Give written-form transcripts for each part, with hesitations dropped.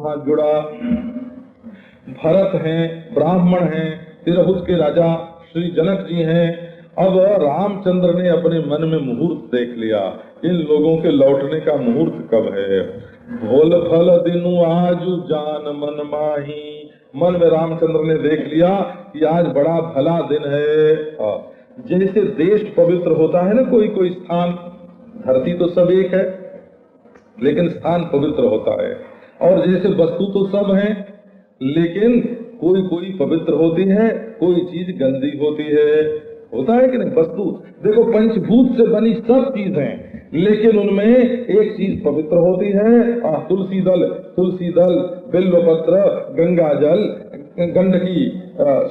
हाथ जुड़ा। भरत हैं, ब्राह्मण हैं, तिरहुत के राजा श्री जनक जी हैं। अब रामचंद्र ने अपने मन में मुहूर्त देख लिया, इन लोगों के लौटने का मुहूर्त कब है। भोल फल दिनु आजु जान मन माही, मन में रामचंद्र ने देख लिया कि आज बड़ा भला दिन है। जैसे देश पवित्र होता है ना, कोई कोई स्थान, धरती तो सब एक है लेकिन स्थान पवित्र होता है, और जैसे वस्तु तो सब है लेकिन कोई कोई पवित्र होती है, कोई चीज गंदी होती है, होता है कि नहीं। वस्तु देखो, पंचभूत से बनी सब चीजें, लेकिन उनमें एक चीज पवित्र होती है। तुलसी दल, बिल्वपत्र, गंगा जल, गंडकी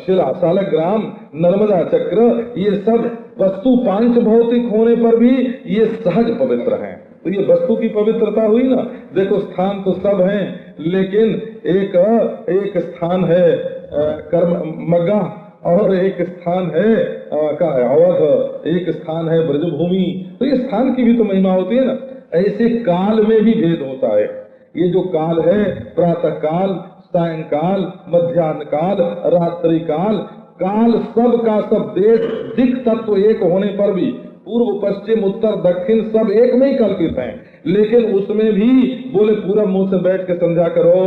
शिला, सालग्राम, नर्मदा चक्र, ये सब वस्तु पांच भौतिक होने पर भी ये सहज पवित्र हैं। तो ये वस्तु की पवित्रता हुई ना। देखो, स्थान तो सब हैं लेकिन एक स्थान है कर्म मग्गा, और एक स्थान है अवध, एक स्थान है ब्रजभूमि। तो ये स्थान की भी तो महिमा होती है ना। ऐसे काल में भी भेद होता है। ये जो काल है, प्रातः काल, सायंकाल, मध्याह्न काल, रात्रि काल, काल सब का सब, देश दिक् तत्व एक होने पर भी पूर्व पश्चिम उत्तर दक्षिण सब एक में ही कल्पित हैं, लेकिन उसमें भी बोले पूरब मुंह से बैठ के समझा करो,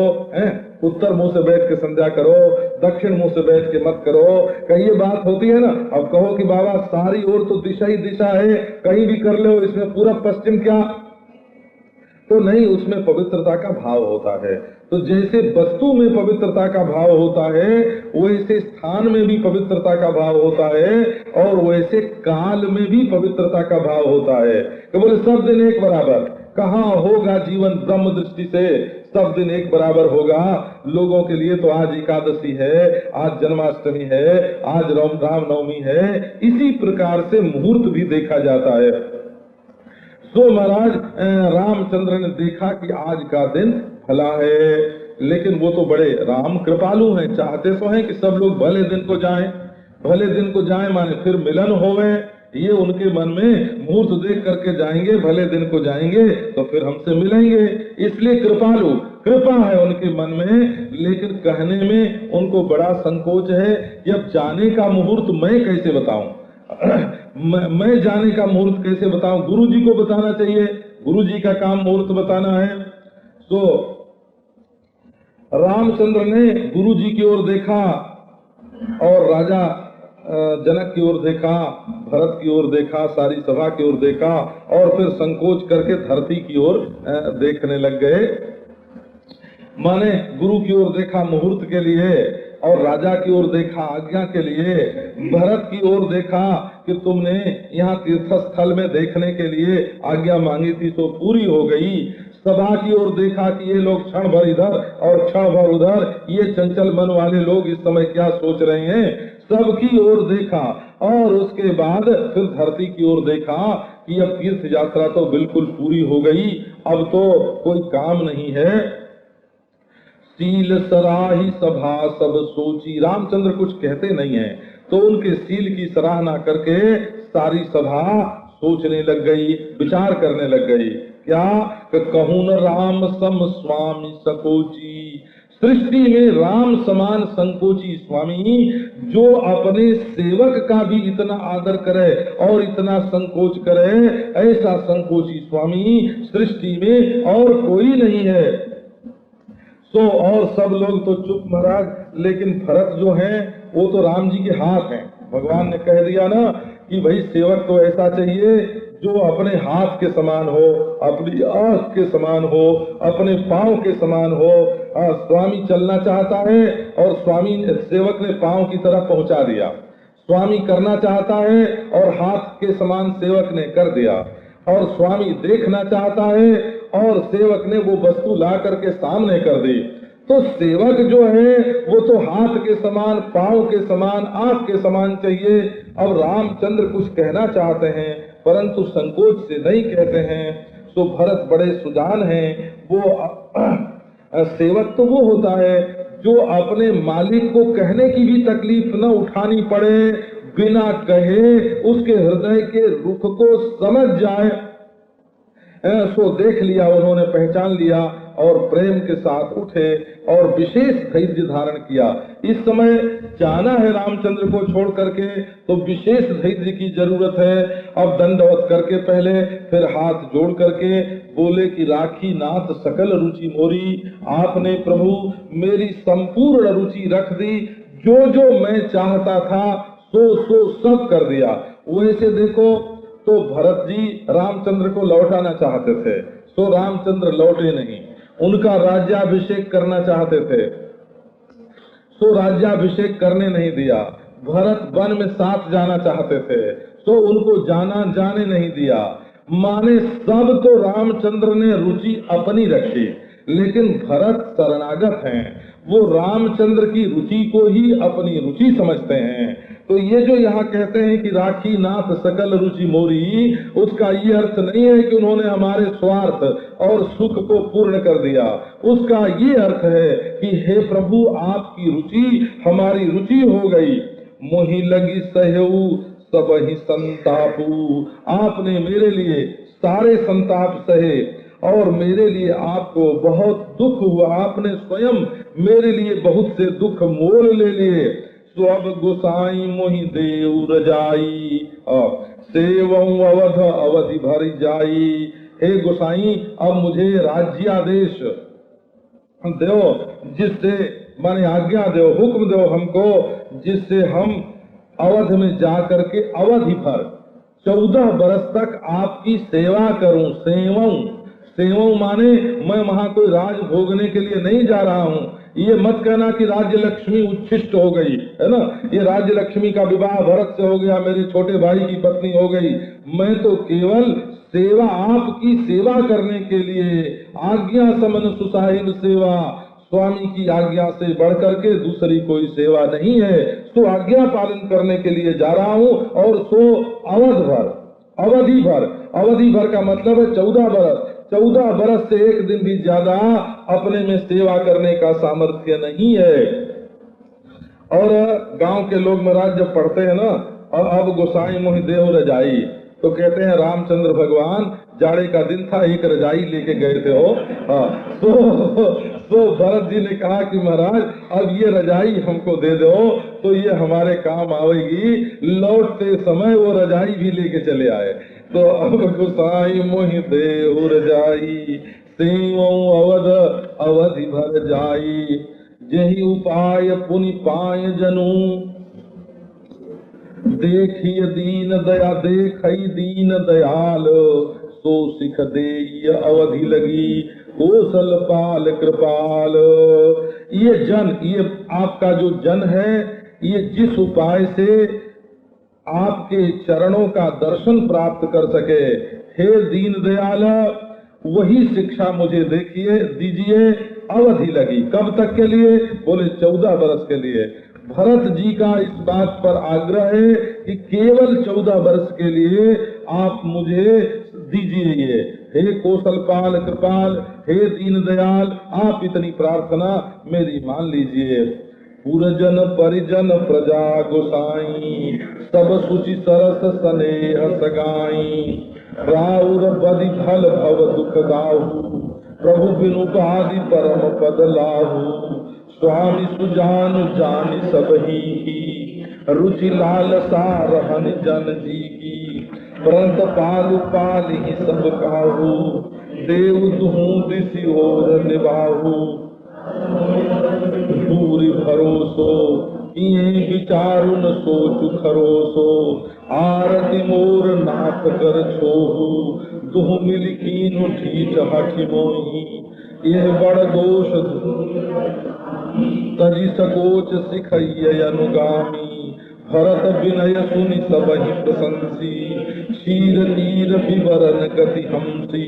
उत्तर मुंह से बैठ के समझा करो, दक्षिण मुंह से बैठ के मत करो। कहीं ये बात होती है ना। अब कहो कि बाबा सारी ओर तो दिशा ही दिशा है, कहीं भी कर लो, इसमें पूरब पश्चिम क्या, तो नहीं, उसमें पवित्रता का भाव होता है। तो जैसे वस्तु में पवित्रता का भाव होता है, वैसे स्थान में भी पवित्रता का भाव होता है, और वैसे काल में भी पवित्रता का भाव होता है। तो बोले सब दिन एक बराबर कहाँ होगा जीवन ब्रह्म दृष्टि से, सब दिन एक बराबर होगा। लोगों के लिए तो आज एकादशी है, आज जन्माष्टमी है, आज राम नवमी है, इसी प्रकार से मुहूर्त भी देखा जाता है। तो महाराज रामचंद्र ने देखा कि आज का दिन भला है, लेकिन वो तो बड़े राम कृपालु हैं, चाहते तो हैं कि सब लोग भले दिन को जाएं, भले दिन को जाएं माने फिर मिलन होवे, ये उनके मन में मुहूर्त देख करके जाएंगे, भले दिन को जाएंगे तो फिर हमसे मिलेंगे, इसलिए कृपालु, कृपा है उनके मन में। लेकिन कहने में उनको बड़ा संकोच है कि अब जाने का मुहूर्त मैं कैसे बताऊं, मैं जाने का मुहूर्त कैसे बताऊं, गुरु जी को बताना चाहिए, गुरु जी का काम मुहूर्त बताना है। तो रामचंद्र ने गुरु जी की ओर देखा और राजा जनक की ओर देखा, भरत की ओर देखा, सारी सभा की ओर देखा, और फिर संकोच करके धरती की ओर देखने लग गए। माने गुरु की ओर देखा मुहूर्त के लिए, और राजा की ओर देखा आज्ञा के लिए, भरत की ओर देखा कि तुमने यहाँ तीर्थ स्थल में देखने के लिए आज्ञा मांगी थी तो पूरी हो गई। सभा की ओर देखा कि ये लोग क्षण भर इधर और क्षण भर उधर, ये चंचल मन वाले लोग इस समय क्या सोच रहे हैं, सबकी ओर देखा। और उसके बाद फिर धरती की ओर देखा कि अब तीर्थ यात्रा तो बिल्कुल पूरी हो गई, अब तो कोई काम नहीं है। सील सराही सभा सब सोची, रामचंद्र कुछ कहते नहीं हैं, तो उनके सील की सराहना करके सारी सभा सोचने लग गई, विचार करने लग गई। क्या कहूं न राम सम स्वामी सकोची, सृष्टि में राम समान संकोची स्वामी, जो अपने सेवक का भी इतना आदर करे और इतना संकोच करे, ऐसा संकोची स्वामी सृष्टि में और कोई नहीं है। तो और सब लोग तो चुप महाराज, लेकिन भरत जो है वो तो राम जी के हाथ हैं। भगवान ने कह दिया ना कि भाई सेवक तो ऐसा चाहिए जो अपने हाथ के समान हो, अपनी आंख के समान हो, अपने पांव के समान हो। स्वामी चलना चाहता है और स्वामी सेवक ने पांव की तरफ पहुंचा दिया, स्वामी करना चाहता है और हाथ के समान सेवक ने कर दिया, और स्वामी देखना चाहता है और सेवक ने वो वस्तु ला करके सामने कर दी। तो सेवक जो है वो तो हाथ के समान, पांव के समान, आंख के समान चाहिए। अब रामचंद्र कुछ कहना चाहते हैं परंतु संकोच से नहीं कहते हैं। तो भरत बड़े सुजान हैं, वो सेवक तो वो होता है जो अपने मालिक को कहने की भी तकलीफ न उठानी पड़े, बिना कहे उसके हृदय के रुख को समझ जाए, सो देख लिया, उन्होंने पहचान लिया और प्रेम के साथ उठे और विशेष धैर्य धारण किया। इस समय जाना है रामचंद्र को छोड़ करके तो विशेष धैर्य की जरूरत है। अब दंडवत करके पहले फिर हाथ जोड़ करके बोले कि राखी नाथ सकल रुचि मोरी, आपने प्रभु मेरी संपूर्ण रुचि रख दी, जो जो मैं चाहता था सो सो सब कर दिया। वैसे देखो तो भरत जी रामचंद्र को लौटाना चाहते थे, सो रामचंद्र लौटे नहीं। उनका राज्याभिषेक करना चाहते थे, सो राज्याभिषेक करने नहीं दिया। भरत वन में साथ जाना चाहते थे, सो उनको जाने नहीं दिया। माने सब तो रामचंद्र ने रुचि अपनी रखी, लेकिन भरत शरणागत हैं, वो रामचंद्र की रुचि को ही अपनी रुचि समझते हैं। तो ये जो यहाँ कहते हैं कि राखी नाथ सकल रुचि मोरी, उसका ये अर्थ नहीं है कि उन्होंने हमारे स्वार्थ और सुख को पूर्ण कर दिया। उसका ये अर्थ है कि हे प्रभु आपकी रुचि हमारी रुचि हो गई। मोहि लगी सहऊ सब ही संतापू, आपने मेरे लिए सारे संताप सहे और मेरे लिए आपको बहुत दुख हुआ, आपने स्वयं मेरे लिए बहुत से दुख मोल ले लिए। सब गोसाई मोहि देव रजाई, सेवं अवध अवधि भर जाई। हे गोसाई अब मुझे राज्यादेश दो, जिससे माने आज्ञा दो, हुक्म दो हमको, जिससे हम अवध में जा करके अवधि भर 14 बरस तक आपकी सेवा करूं। सेवं माने मैं वहाँ कोई राज भोगने के लिए नहीं जा रहा हूँ। ये मत कहना कि राज्य लक्ष्मी उच्छिष्ट हो गई है ना, ये राज्य लक्ष्मी का विवाह भरत से हो गया, मेरे छोटे भाई की पत्नी हो गई। मैं तो केवल सेवा, आपकी सेवा करने के लिए, आज्ञा समन सुसाहिल सेवा, स्वामी की आज्ञा से बढ़कर के दूसरी कोई सेवा नहीं है। तो आज्ञा पालन करने के लिए जा रहा हूँ। और सो अवधि भर का मतलब है 14 बरस। 14 बरस से एक दिन भी ज्यादा अपने में सेवा करने का सामर्थ्य नहीं है। और गांव के लोग महाराज जब पढ़ते हैं ना, और अब गोसाई मोहि देव रजाई, तो कहते हैं रामचंद्र भगवान जाड़े का दिन था, एक रजाई लेके गए थे हो। तो भरत जी ने कहा कि महाराज अब ये रजाई हमको दे दो तो ये हमारे काम आवेगी। लौटते समय वो रजाई भी लेके चले आए। तो अब गोसाई मोहि देव रजाई, सेवं अवध अवधि भर जाई। जेहि उपाय पुनि पाय जनू, देखिए दीन दयाल, सो सिख देय अवधि लगी, कौशल पाल कृपाल। ये जन, ये आपका जो जन है, ये जिस उपाय से आपके चरणों का दर्शन प्राप्त कर सके, हे दीन दयाल वही शिक्षा मुझे दीजिए। अवधि लगी, कब तक के लिए? बोले 14 बरस के लिए। भरत जी का इस बात पर आग्रह है कि केवल 14 वर्ष के लिए आप मुझे दीजिए। हे कौशलपाल कृपाल, हे दीन दयाल, आप इतनी प्रार्थना मेरी मान लीजिए। पुरजन परिजन प्रजा गोसाई, सब सुचि सरस स्नेह सगाई। राउर बदि फल भव दुख दाहु, प्रभु बिनु पादि परम पद लाहु। स्वामी सुजानु जानि सबही की, रुचि लालसा रहन जन जी की। परंत पालु पालि सब काहू, देव दुहु दिसि ओर निभाहु। दूरी भरोसो किए विचारु न सोचु खरोसो, आरती मोर नाथ कर छोहु। दुहु मिल कीनु ठीठ हठि मोही, यह बड़ दोष तजी सकोच सिखैय अनुगामी। भरत विनय सुनि सबहि प्रशंसी, क्षीर नीर विवरण गति हमसी।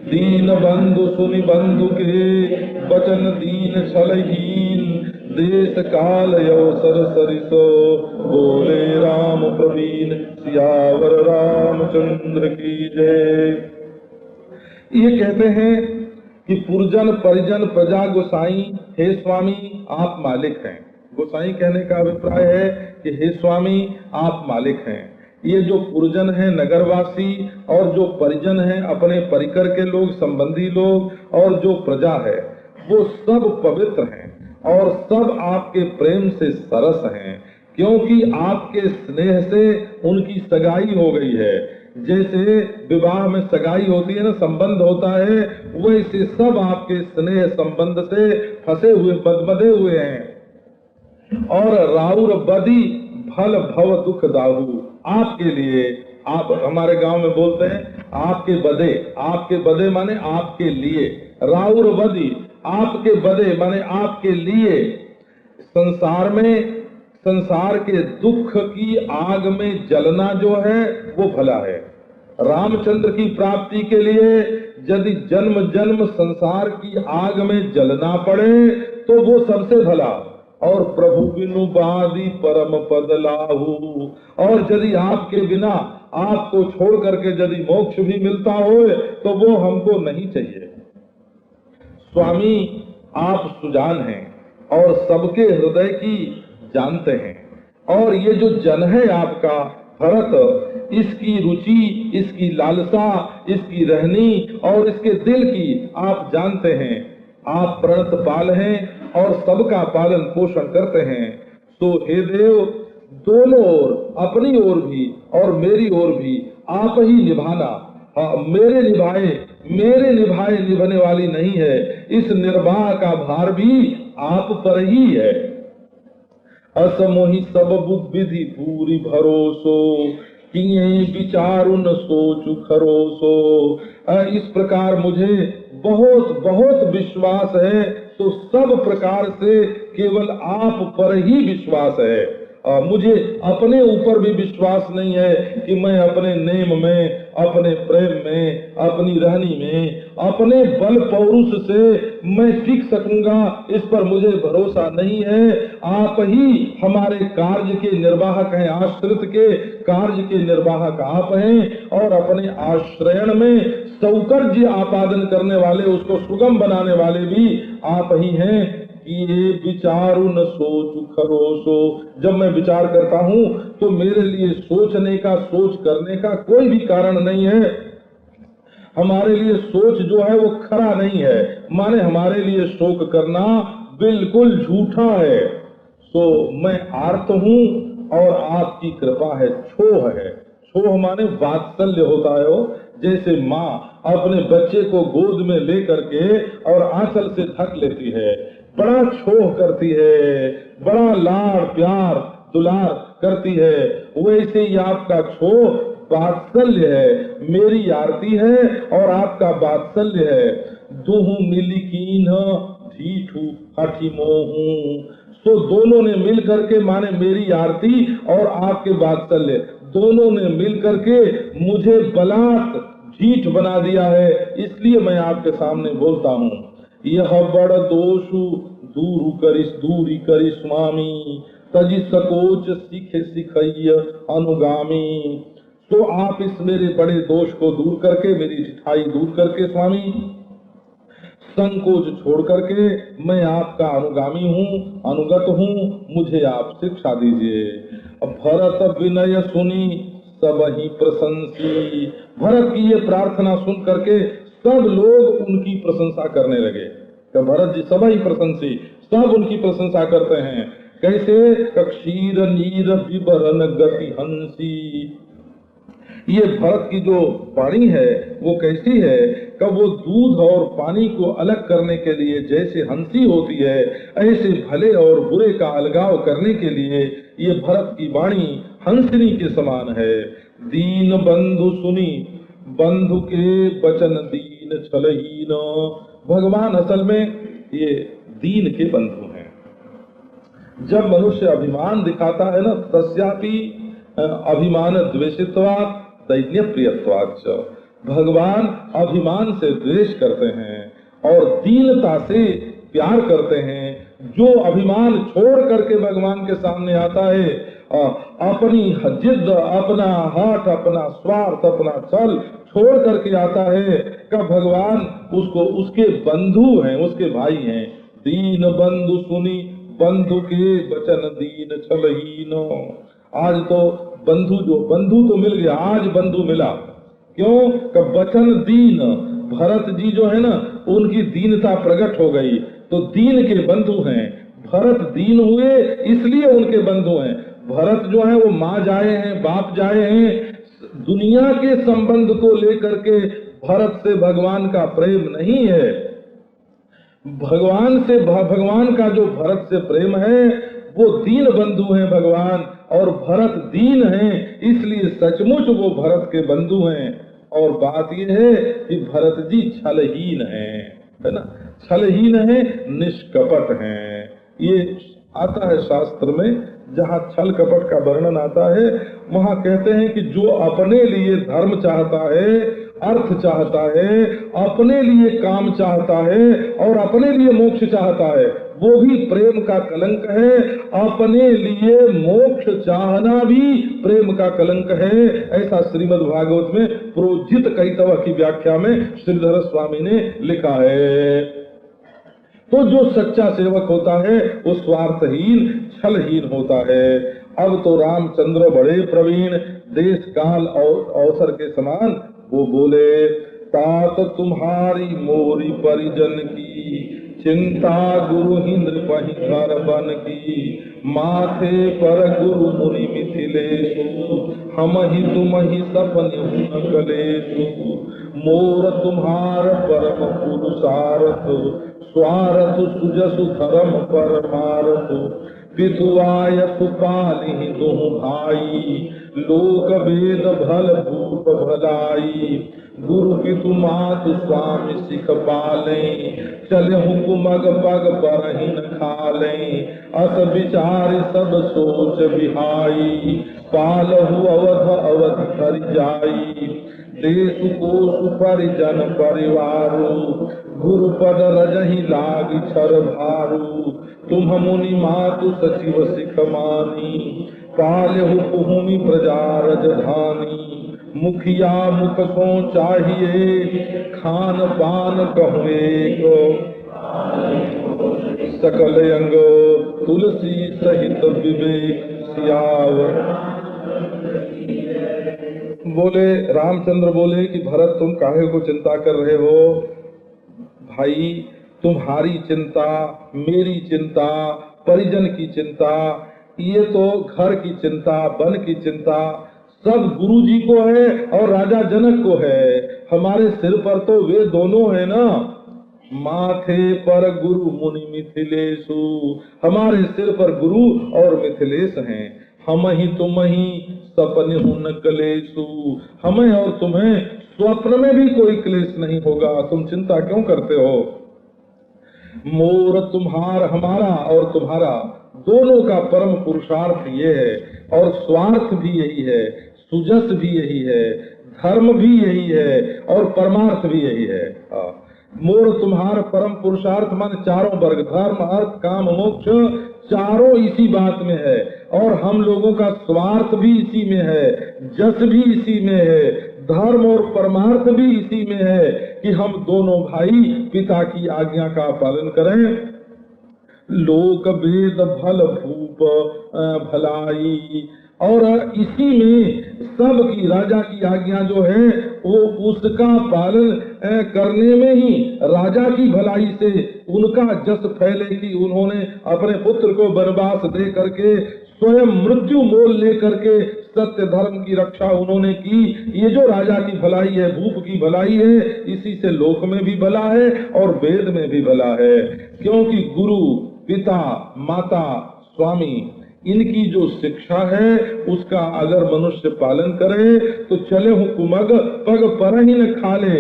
दीन बंधु सुनि बंधु के, बचन दीन छलहीन। देश काल अवसर सरिसो, बोले राम प्रवीण। सियावर रामचंद्र की जय। ये कहते हैं कि पुरजन परिजन प्रजा गोसाई, हे स्वामी आप मालिक हैं। गोसाई कहने का अभिप्राय है कि हे स्वामी आप मालिक हैं। ये जो पुरजन है नगरवासी और जो परिजन है अपने परिकर के लोग, संबंधी लोग और जो प्रजा है, वो सब पवित्र हैं और सब आपके प्रेम से सरस हैं, क्योंकि आपके स्नेह से उनकी सगाई हो गई है। जैसे विवाह में सगाई होती है ना, संबंध होता है, वैसे सब आपके स्नेह संबंध से फंसे हुए बदबदे हुए हैं। और राउर बदी भल भव दुख दाहू, आपके लिए, आप हमारे गांव में बोलते हैं आपके बदे माने आपके लिए, राउर बदी आपके बदे माने आपके लिए। संसार के दुख की आग में जलना जो है वो भला है। रामचंद्र की प्राप्ति के लिए यदि जन्म जन्म संसार की आग में जलना पड़े तो वो सबसे भला। और प्रभु बिनु बादी परम पद लाहू, और यदि आपके बिना, आपको छोड़ करके यदि मोक्ष भी मिलता हो तो वो हमको नहीं चाहिए। स्वामी आप सुजान हैं और सबके हृदय की जानते हैं, और ये जो जन है आपका भरत, इसकी रुचि, इसकी लालसा, इसकी रहनी और इसके दिल की आप जानते हैं। आप प्रणत पाल हैं और सबका पालन पोषण करते हैं। तो हे देव, दोनों ओर, अपनी ओर भी और मेरी ओर भी आप ही निभाना। मेरे निभाए निभने वाली नहीं है, इस निर्वाह का भार भी आप पर ही है। असमोहि सब बुद्धि पूरी भरोसो, किए विचारु न सोचु खरोसो। इस प्रकार मुझे बहुत बहुत विश्वास है, तो सब प्रकार से केवल आप पर ही विश्वास है। मुझे अपने ऊपर भी विश्वास नहीं है कि मैं अपने नेम में, अपने प्रेम में, अपनी रहनी में, अपने बल पौरुष से मैं टिक सकूंगा, इस पर मुझे भरोसा नहीं है। आप ही हमारे कार्य के निर्वाहक हैं, आश्रित के कार्य के निर्वाहक आप हैं, और अपने आश्रयण में सौकर्य आपादन करने वाले, उसको सुगम बनाने वाले भी आप ही हैं। ये विचारु न सोचु खरोसो, जब मैं विचार करता हूँ तो मेरे लिए सोचने का, सोच करने का कोई भी कारण नहीं है। हमारे लिए सोच जो है वो खरा नहीं है, माने हमारे लिए शोक करना बिल्कुल झूठा है। तो मैं आर्त हूँ और आपकी कृपा है, छोह है। छोह माने वात्सल्य होता है, वो जैसे माँ अपने बच्चे को गोद में ले करके और आंचल से ढक लेती है, बड़ा छोह करती है, बड़ा लाड़ प्यार दुलार करती है, वैसे ही आपका छोह वात्सल्य है। मेरी आरती है और आपका वात्सल्य है। दुहु मिली कीन ढीठू हठी मोहू, तो दोनों ने मिल करके, माने मेरी आरती और आपके वात्सल्य, दोनों ने मिल करके मुझे बलात् ढीठ बना दिया है। इसलिए मैं आपके सामने बोलता हूँ। यह बड़ दोषु दूरी करी स्वामी, तजी सकोच सीखे सिखैय अनुगामी। तो आप इस मेरे बड़े दोष को दूर करके, मेरी ढिठाई दूर करके स्वामी, संकोच छोड़ करके मैं आपका अनुगामी हूँ, अनुगत हूँ, मुझे आप शिक्षा दीजिए। भरत विनय सुनी सब ही प्रशंसी, भरत की ये प्रार्थना सुन करके सब लोग उनकी प्रशंसा करने लगे। तो भरत जी सब ही प्रशंसी, सब उनकी प्रशंसा करते हैं। कैसे? क्षीर नीर विवरण गति हंसी। ये भरत की जो वाणी है वो कैसी है? कब वो दूध और पानी को अलग करने के लिए जैसे हंसी होती है, ऐसे भले और बुरे का अलगाव करने के लिए ये भरत की वाणी हंसनी के समान है। दीन बंधु सुनी बंधु के वचन दीन छलहीन। भगवान असल में ये दीन के बंधु हैं। जब मनुष्य अभिमान दिखाता है ना, तस्यापि अभिमान द्वेषित्वात् दैन्य प्रियत्वाच्च, भगवान अभिमान से द्वेष करते हैं और दीनता से प्यार करते हैं। जो अभिमान छोड़ करके भगवान के सामने आता है, अपनी जिद, अपना हठ, अपना स्वार्थ, अपना छल छोड़ करके आता है, का भगवान उसको उसके बंधु हैं, उसके भाई हैं। दीन बंधु सुनी बंधु के वचन दीन छलहीन। आज तो बंधु तो मिल गया, आज बंधु मिला। क्यों? कब वचन दीन, भरत जी जो है ना उनकी दीनता प्रकट हो गई तो दीन के बंधु हैं। भरत दीन हुए इसलिए उनके बंधु हैं। भरत जो है वो माँ जाए हैं, बाप जाए हैं, दुनिया के संबंध को लेकर के भरत से भगवान का प्रेम नहीं है। भगवान का जो भरत से प्रेम है वो दीन बंधु हैं भगवान, और भरत दीन हैं इसलिए सचमुच वो भरत के बंधु हैं। और बात ये है कि भरत जी छलहीन हैं, है ना, छलहीन है, निष्कपट हैं। ये आता है शास्त्र में, जहाँ छल कपट का वर्णन आता है वहाँ कहते हैं कि जो अपने लिए धर्म चाहता है, अर्थ चाहता है, अपने लिए काम चाहता है और अपने लिए मोक्ष चाहता है, वो भी प्रेम का कलंक है। अपने लिए मोक्ष चाहना भी प्रेम का कलंक है। ऐसा श्रीमद् भागवत में प्रोजित कैतव की व्याख्या में श्रीधर स्वामी ने लिखा है। तो जो सच्चा सेवक होता है वो स्वार्थहीन, छलहीन होता है। अब तो रामचंद्र बड़े प्रवीण, देश काल और अवसर के समान वो बोले, तात तुम्हारी मोरी परिजन की, चिंता गुरु इंद्र पहि घर बन की, माथे पर गुरु मुनि मिथिलेशु, हम ही तुम ही सपने कलेशु, मोर तुम्हार परम पुरुषार्थ, स्वार्थ सुजसु धर्म परमार्थ, पितुआयसु पालि तुम भाई, लोक वेद भल भूप भलाई, गुरु पितु मात स्वामी सिख पाले, चले हुकुमग पग परहिन खाले, अस विचार सब सोच बिहाई, पालहु अवध अवधि कर जाई, देश कोश परिजन परिवारो, गुरु पद रजहि लाग छर भारू, तुम मुनि मातु सचिव सिख मानी, पालहु भूमि प्रजा रजधानी, मुखिया मुख को चाहिए, खान पान कहुए को, सकल अंग तुलसी सहित विवेक सियावर। बोले रामचंद्र बोले कि भरत तुम काहे को चिंता कर रहे हो भाई, तुम्हारी चिंता, मेरी चिंता, परिजन की चिंता, ये तो घर की चिंता, वन की चिंता सब गुरु जी को है और राजा जनक को है। हमारे सिर पर तो वे दोनों है ना, माथे पर गुरु मुनि मिथिलेशु, हमारे सिर पर गुरु और मिथिलेश हैं। हम ही तुम ही सपने हुन कलेशु, हमें और तुम्हें स्वप्न में भी कोई क्लेश नहीं होगा, तुम चिंता क्यों करते हो। मोर तुम्हार, हमारा और तुम्हारा दोनों का परम पुरुषार्थ ये है और स्वार्थ भी यही है, सुजस भी यही है, धर्म भी यही है और परमार्थ भी यही है। मोर तुम्हार परम पुरुषार्थ मान चारों वर्ग, धर्म अर्थ काम मोक्ष, चारों इसी बात में है। और हम लोगों का स्वार्थ भी इसी में है, जस भी इसी में है, धर्म और परमार्थ भी इसी में है कि हम दोनों भाई पिता की आज्ञा का पालन करें। लोक वेद भल भूप भलाई, और इसी में सब की राजा की आज्ञा जो है वो उसका पालन करने में ही राजा की भलाई से उनका जस फैले कि उन्होंने अपने पुत्र को वनवास दे करके स्वयं मृत्यु मोल लेकर के सत्य धर्म की रक्षा उन्होंने की। ये जो राजा की भलाई है, भूप की भलाई है, इसी से लोक में भी भला है और वेद में भी भला है। क्योंकि गुरु, पिता, माता, स्वामी, इनकी जो शिक्षा है उसका अगर मनुष्य पालन करे तो चले हूँ कुमग पग पर ही न खाले।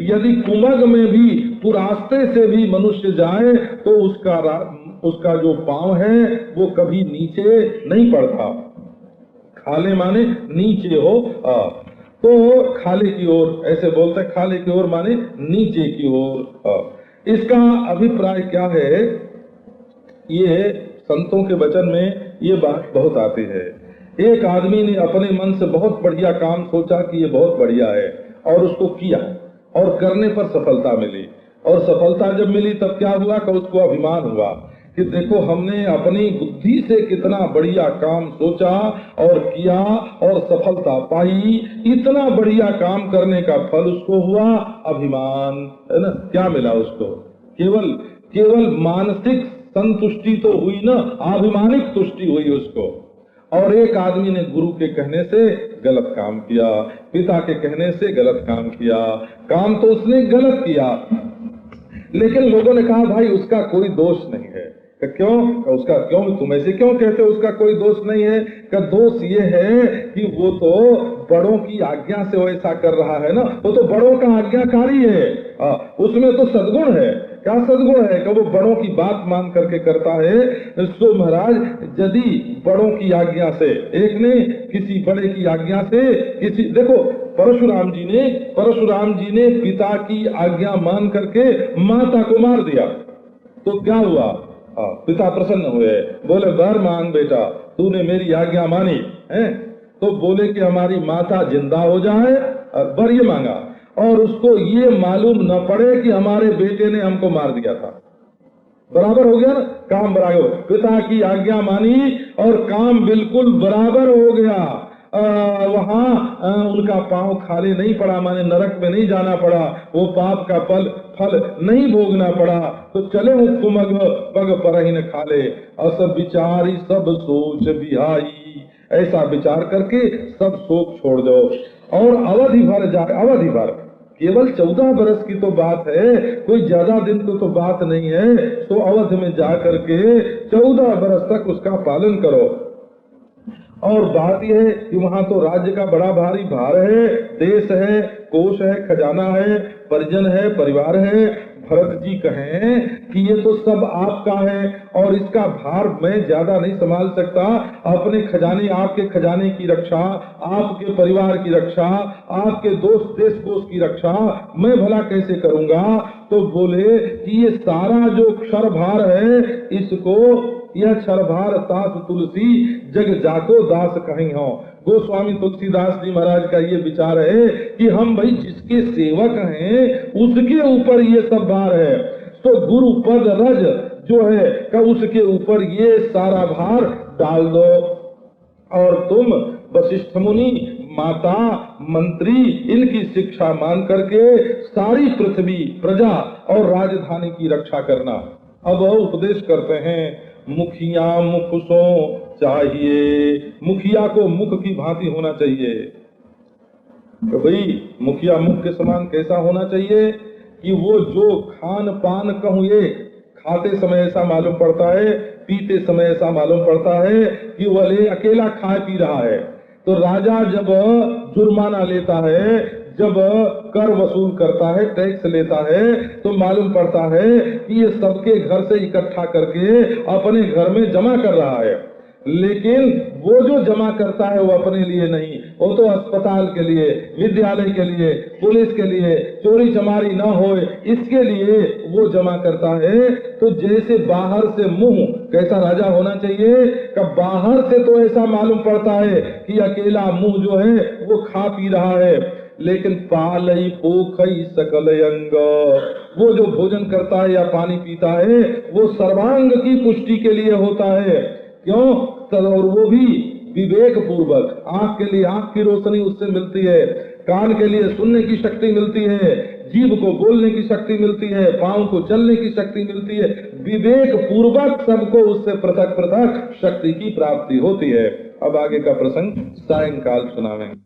यदि कुमग में भी पुरास्ते से भी मनुष्य जाए तो उसका जो पांव है वो कभी नीचे नहीं पड़ता। खाले माने नीचे हो, तो खाले की ओर ऐसे बोलते हैं, खाले की ओर माने नीचे की ओर। इसका अभिप्राय क्या है, ये संतों के वचन में ये बात बहुत आती है। एक आदमी ने अपने मन से बहुत बढ़िया काम सोचा कि ये बहुत बढ़िया है और उसको किया और करने पर सफलता मिली, और सफलता जब मिली तब क्या हुआ कि उसको अभिमान हुआ कि देखो हमने अपनी बुद्धि से कितना बढ़िया काम सोचा और किया और सफलता पाई, इतना बढ़िया काम करने का फल उसको हुआ अभिमान, है ना? क्या मिला उसको? केवल केवल मानसिक संतुष्टि तो हुई ना, अभिमानिक तुष्टि हुई उसको। और एक आदमी ने गुरु के कहने से गलत काम किया, पिता के कहने से गलत काम किया, काम तो उसने गलत किया, लेकिन लोगों ने कहा भाई उसका कोई दोष नहीं है। क्यों? उसका क्यों? तुम ऐसे क्यों कहते हो उसका कोई दोष नहीं है? का दोष ये है कि वो तो बड़ों की आज्ञा से वो ऐसा कर रहा है ना, वो तो बड़ों का आज्ञाकारी है, उसमें तो सद्गुण है। क्या सद्गुण है? कि वो बड़ों की बात मान करके करता है। सो महाराज यदि बड़ों की आज्ञा से, एक ने किसी बड़े की आज्ञा से किसी, देखो परशुराम जी ने पिता की आज्ञा मान करके माता को मार दिया, तो क्या हुआ? पिता प्रसन्न हुए, बोले वर मांग बेटा, तूने मेरी आज्ञा मानी है तो बोले कि हमारी माता जिंदा हो जाए, वर ये मांगा, और उसको ये मालूम न पड़े कि हमारे बेटे ने हमको मार दिया था। बराबर हो गया ना, काम बराबर। पिता की आज्ञा मानी और काम बिल्कुल बराबर हो गया। वहाँ उनका पांव खाली नहीं पड़ा, माने नरक में नहीं जाना पड़ा, वो पाप का फल नहीं भोगना पड़ा। तो चले कुमग पग पर ही न खाले, सब विचारी सब सोच बिहाई, ऐसा विचार करके सब शोक छोड़ दो और अवधि भर केवल 14 बरस की तो बात है, कोई ज्यादा दिन तो बात नहीं है। तो अवध में जा करके 14 बरस तक उसका पालन करो। और बात यह है कि वहाँ तो राज्य का बड़ा भारी भार है, देश है, कोष है, खजाना है, परिजन है, परिवार है। भरत जी कहें कि ये तो सब आपका है और इसका भार मैं ज्यादा नहीं संभाल सकता, अपने खजाने, आपके खजाने की रक्षा, आपके परिवार की रक्षा, आपके दोस्त देश कोष की रक्षा मैं भला कैसे करूंगा? तो बोले कि ये सारा जो क्षर भार है, इसको यह क्षरभार तास तुलसी जग जाको दास कहीं हो। गोस्वामी तुलसीदास जी महाराज का ये विचार है कि हम भाई जिसके सेवक हैं उसके ऊपर ये सब भार है, तो गुरु पद रज जो है का उसके ऊपर ये सारा भार डाल दो। और तुम वशिष्ठ मुनि, माता, मंत्री, इनकी शिक्षा मान करके सारी पृथ्वी, प्रजा और राजधानी की रक्षा करना। अब उपदेश करते हैं, मुखिया मुख सो चाहिए, मुखिया को मुख की भांति होना चाहिए। तो भाई मुखिया मुख के समान कैसा होना चाहिए कि वो जो खान पान कहूँ, ये खाते समय ऐसा मालूम पड़ता है, पीते समय ऐसा मालूम पड़ता है कि वो अकेला खा पी रहा है। तो राजा जब जुर्माना लेता है, जब कर वसूल करता है, टैक्स लेता है, तो मालूम पड़ता है कि ये सबके घर से इकट्ठा करके अपने घर में जमा कर रहा है। लेकिन वो जो जमा करता है वो अपने लिए नहीं, वो तो अस्पताल के लिए, विद्यालय के लिए, पुलिस के लिए, चोरी चमारी ना हो इसके लिए वो जमा करता है। तो जैसे बाहर से मुंह कैसा राजा होना चाहिए, कि बाहर से तो ऐसा मालूम पड़ता है कि अकेला मुंह जो है वो खा पी रहा है, लेकिन पालई पोखई सकल अंग, वो जो भोजन करता है या पानी पीता है वो सर्वांग की पुष्टि के लिए होता है। क्यों? और वो भी विवेक पूर्वक। आंख के लिए आंख की रोशनी उससे मिलती है, कान के लिए सुनने की शक्ति मिलती है, जीभ को बोलने की शक्ति मिलती है, पांव को चलने की शक्ति मिलती है। विवेक पूर्वक सबको उससे पृथक पृथक शक्ति की प्राप्ति होती है। अब आगे का प्रसंग सायंकाल सुनावेंगे।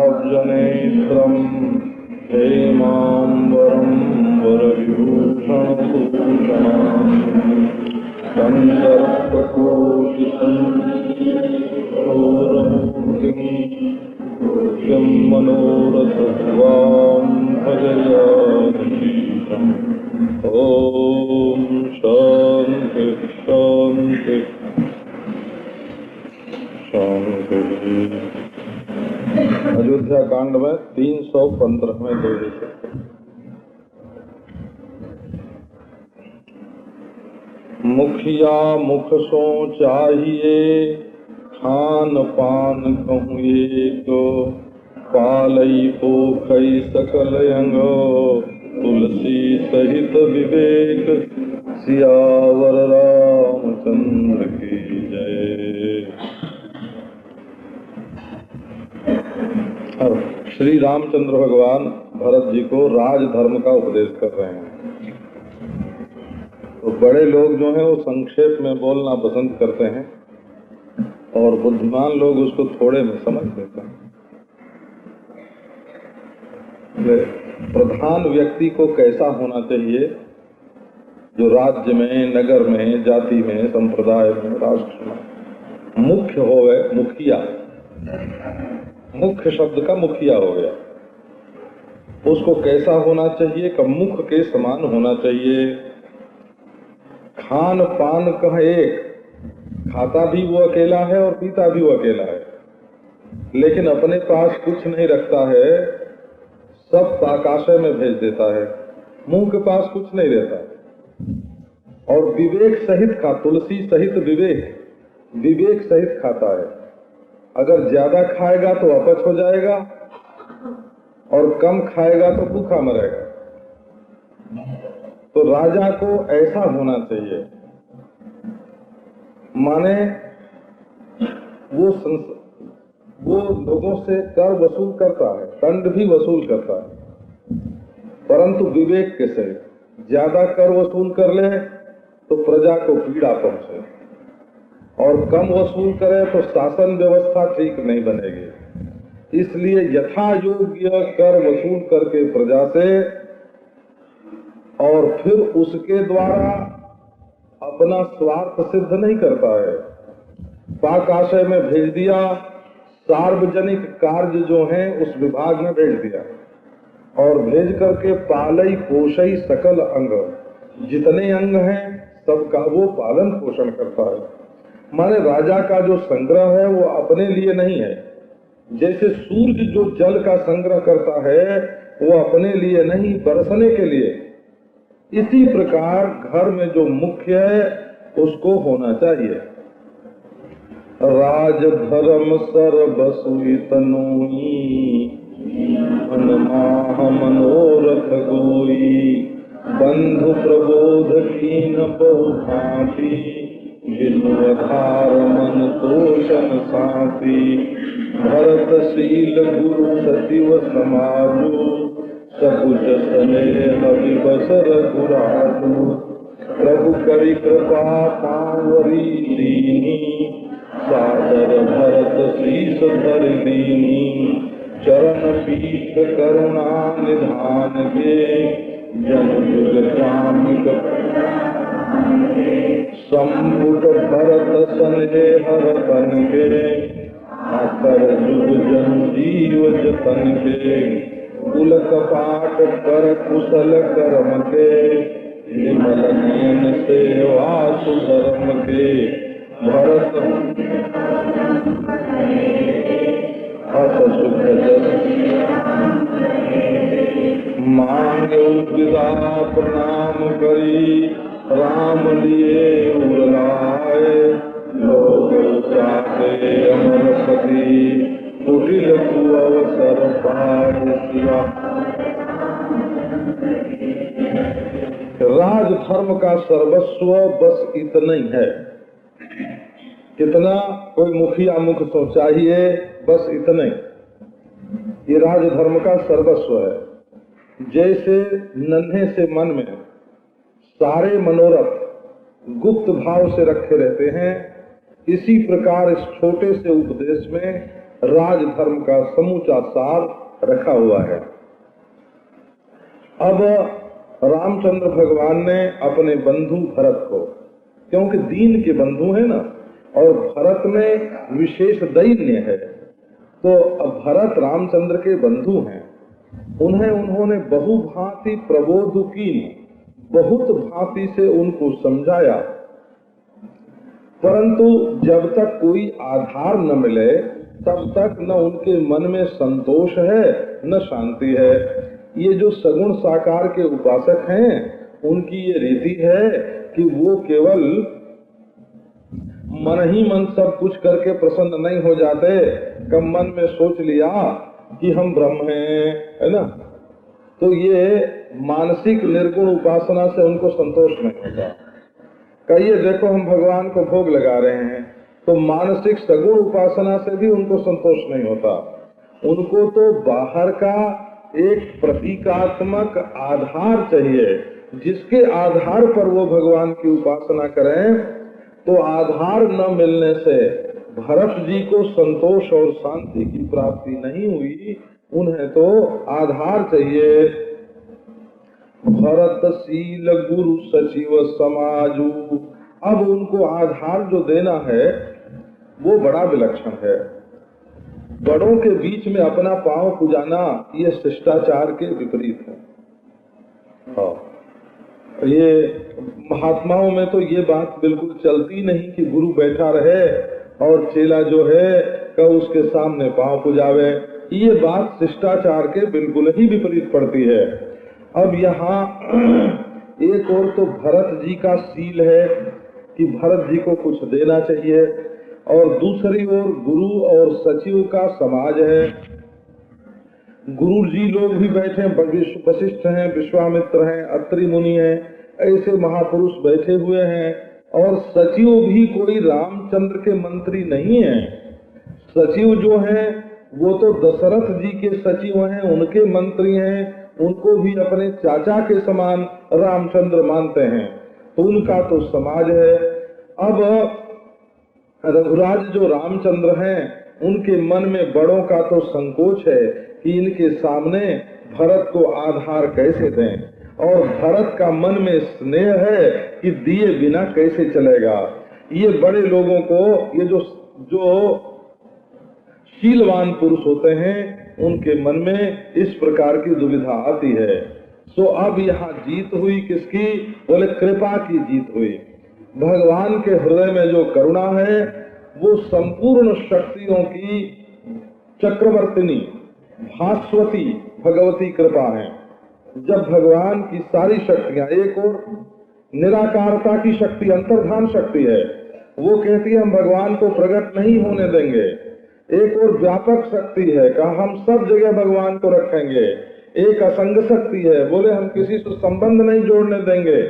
करुणाब्जनेत्रम् हेमाम्बरं वरविभूषणभूषणम् कन्दर्पकोटितं किं मनोरथं भजयामीशम्। ओम शांति शांति शांति। अयोध्या कांड में 315वें दोहे से मुखिया मुख सो चाहिए खान पान कहूँ एक पालई पोखई सकल अंग तुलसी सहित विवेक सियावर रामचंद्र की जय। और श्री रामचंद्र भगवान भरत जी को राजधर्म का उपदेश कर रहे हैं। तो बड़े लोग जो हैं वो संक्षेप में बोलना पसंद करते हैं और बुद्धिमान लोग उसको थोड़े में समझ लेते हैं। प्रधान व्यक्ति को कैसा होना चाहिए जो राज्य में, नगर में, जाति में, संप्रदाय में, राष्ट्र में मुख्य होवे, मुखिया, मुख्य शब्द का मुखिया हो गया। उसको कैसा होना चाहिए? कि मुख के समान होना चाहिए। खान पान का एक, खाता भी वो अकेला है और पीता भी वो अकेला है, लेकिन अपने पास कुछ नहीं रखता है, सब आकाशय में भेज देता है, मुंह के पास कुछ नहीं रहता। और विवेक सहित खा, तुलसी सहित विवेक, विवेक सहित खाता है। अगर ज्यादा खाएगा तो अपच हो जाएगा और कम खाएगा तो भूखा मरेगा। तो राजा को ऐसा होना चाहिए, माने वो लोगों से कर वसूल करता है, दंड भी वसूल करता है, परंतु विवेक के सहित। ज्यादा कर वसूल कर ले तो प्रजा को पीड़ा पहुंचे, और कम वसूल करे तो शासन व्यवस्था ठीक नहीं बनेगी। इसलिए यथा योग्य कर वसूल करके प्रजा से, और फिर उसके द्वारा अपना स्वार्थ सिद्ध नहीं करता है। पाकाशय में भेज दिया, सार्वजनिक कार्य जो हैं उस विभाग में भेज दिया, और भेज करके पालई पोषई सकल अंग, जितने अंग हैं सबका वो पालन पोषण करता है। माने राजा का जो संग्रह है वो अपने लिए नहीं है। जैसे सूर्य जो जल का संग्रह करता है वो अपने लिए नहीं, बरसने के लिए। इसी प्रकार घर में जो मुख्य है उसको होना चाहिए। राज धर्म सर्वसुई तनोई, मनोरथ गोई, बंधु प्रबोध कीन बहु भांति, विनुधार मन तोषण साथी, भरत शील गुरु सचिव समाजु, सकुच स्नेह विवस रघुराजु, प्रभु करि कृपा पावरी दीनी, सादर भरत शीस धर दीनी, चरण पीठ करुणा निधान के, जन जुग कामिक संपुट भरत स्नेह रतन के, आकर जुग जन जीव जतन के, कुल कपाट कर कुशल कर्म के, निर्मल नयन सेवा सुधर्म के, भरत हस सुख जस मांगे विदा प्रणाम करी, राम लिए उड़ाए, लोग चाहे अमर पति, कुटिल तू अवसर पाए सिया। राजधर्म का सर्वस्व बस इतना ही है। कितना? कोई मुखिया मुख तो चाहिए, बस इतना ही। ये राजधर्म का सर्वस्व है। जैसे नन्हे से मन में सारे मनोरथ गुप्त भाव से रखे रहते हैं, इसी प्रकार इस छोटे से उपदेश में राजधर्म का समूचा सार रखा हुआ है। अब रामचंद्र भगवान ने अपने बंधु भरत को, क्योंकि दीन के बंधु है ना, और भरत में विशेष दैन्य है, तो भरत रामचंद्र के बंधु हैं, उन्होंने बहुभांति प्रबोध की, बहुत भांति से उनको समझाया, परंतु जब तक कोई आधार न मिले तब तक न उनके मन में संतोष है न शांति है। ये जो सगुण साकार के उपासक हैं, उनकी ये रीति है कि वो केवल मन ही मन सब कुछ करके प्रसन्न नहीं हो जाते। कब मन में सोच लिया कि हम ब्रह्म हैं, है ना, तो ये मानसिक निर्गुण उपासना से उनको संतोष नहीं होता। कहिए देखो हम भगवान को भोग लगा रहे हैं, तो मानसिक सगुण उपासना से भी उनको संतोष नहीं होता। उनको तो बाहर का एक प्रतीकात्मक आधार चाहिए, जिसके आधार पर वो भगवान की उपासना करें। तो आधार न मिलने से भरत जी को संतोष और शांति की प्राप्ति नहीं हुई, उन्हें तो आधार चाहिए। भरतशील गुरु सचिव समाजू, अब उनको आधार जो देना है वो बड़ा विलक्षण है। बड़ों के बीच में अपना पांव पुजाना ये शिष्टाचार के विपरीत है। हाँ, ये महात्माओं में तो ये बात बिल्कुल चलती नहीं कि गुरु बैठा रहे और चेला जो है का उसके सामने पांव पुजावे। ये बात शिष्टाचार के बिल्कुल ही विपरीत पड़ती है। अब यहाँ एक और तो भरत जी का शील है कि भरत जी को कुछ देना चाहिए, और दूसरी ओर गुरु और सचिव का समाज है। गुरु जी लोग भी बैठे, वशिष्ठ हैं, विश्वामित्र हैं, अत्रि मुनि हैं, ऐसे महापुरुष बैठे हुए हैं। और सचिव भी कोई रामचंद्र के मंत्री नहीं है। सचिव जो हैं वो तो दशरथ जी के सचिव हैं, उनके मंत्री हैं, उनको भी अपने चाचा के समान रामचंद्र मानते हैं, तो उनका तो समाज है। अब रघुराज जो रामचंद्र हैं, उनके मन में बड़ों का तो संकोच है कि इनके सामने भरत को आधार कैसे दें, और भरत का मन में स्नेह है कि दिए बिना कैसे चलेगा। ये बड़े लोगों को, ये जो शीलवान पुरुष होते हैं, उनके मन में इस प्रकार की दुविधा आती है। सो अब यहाँ जीत हुई किसकी? बोले कृपा की जीत हुई। भगवान के हृदय में जो करुणा है वो संपूर्ण शक्तियों की चक्रवर्तिनी भास्वती भगवती कृपा है। जब भगवान की सारी शक्तियां, एक और निराकारता की शक्ति अंतर्धान शक्ति है, वो कहती है हम भगवान को प्रकट नहीं होने देंगे। एक और व्यापक शक्ति है, कहा हम सब जगह भगवान को रखेंगे। एक असंग शक्ति है, बोले हम किसी से संबंध नहीं जोड़ने देंगे।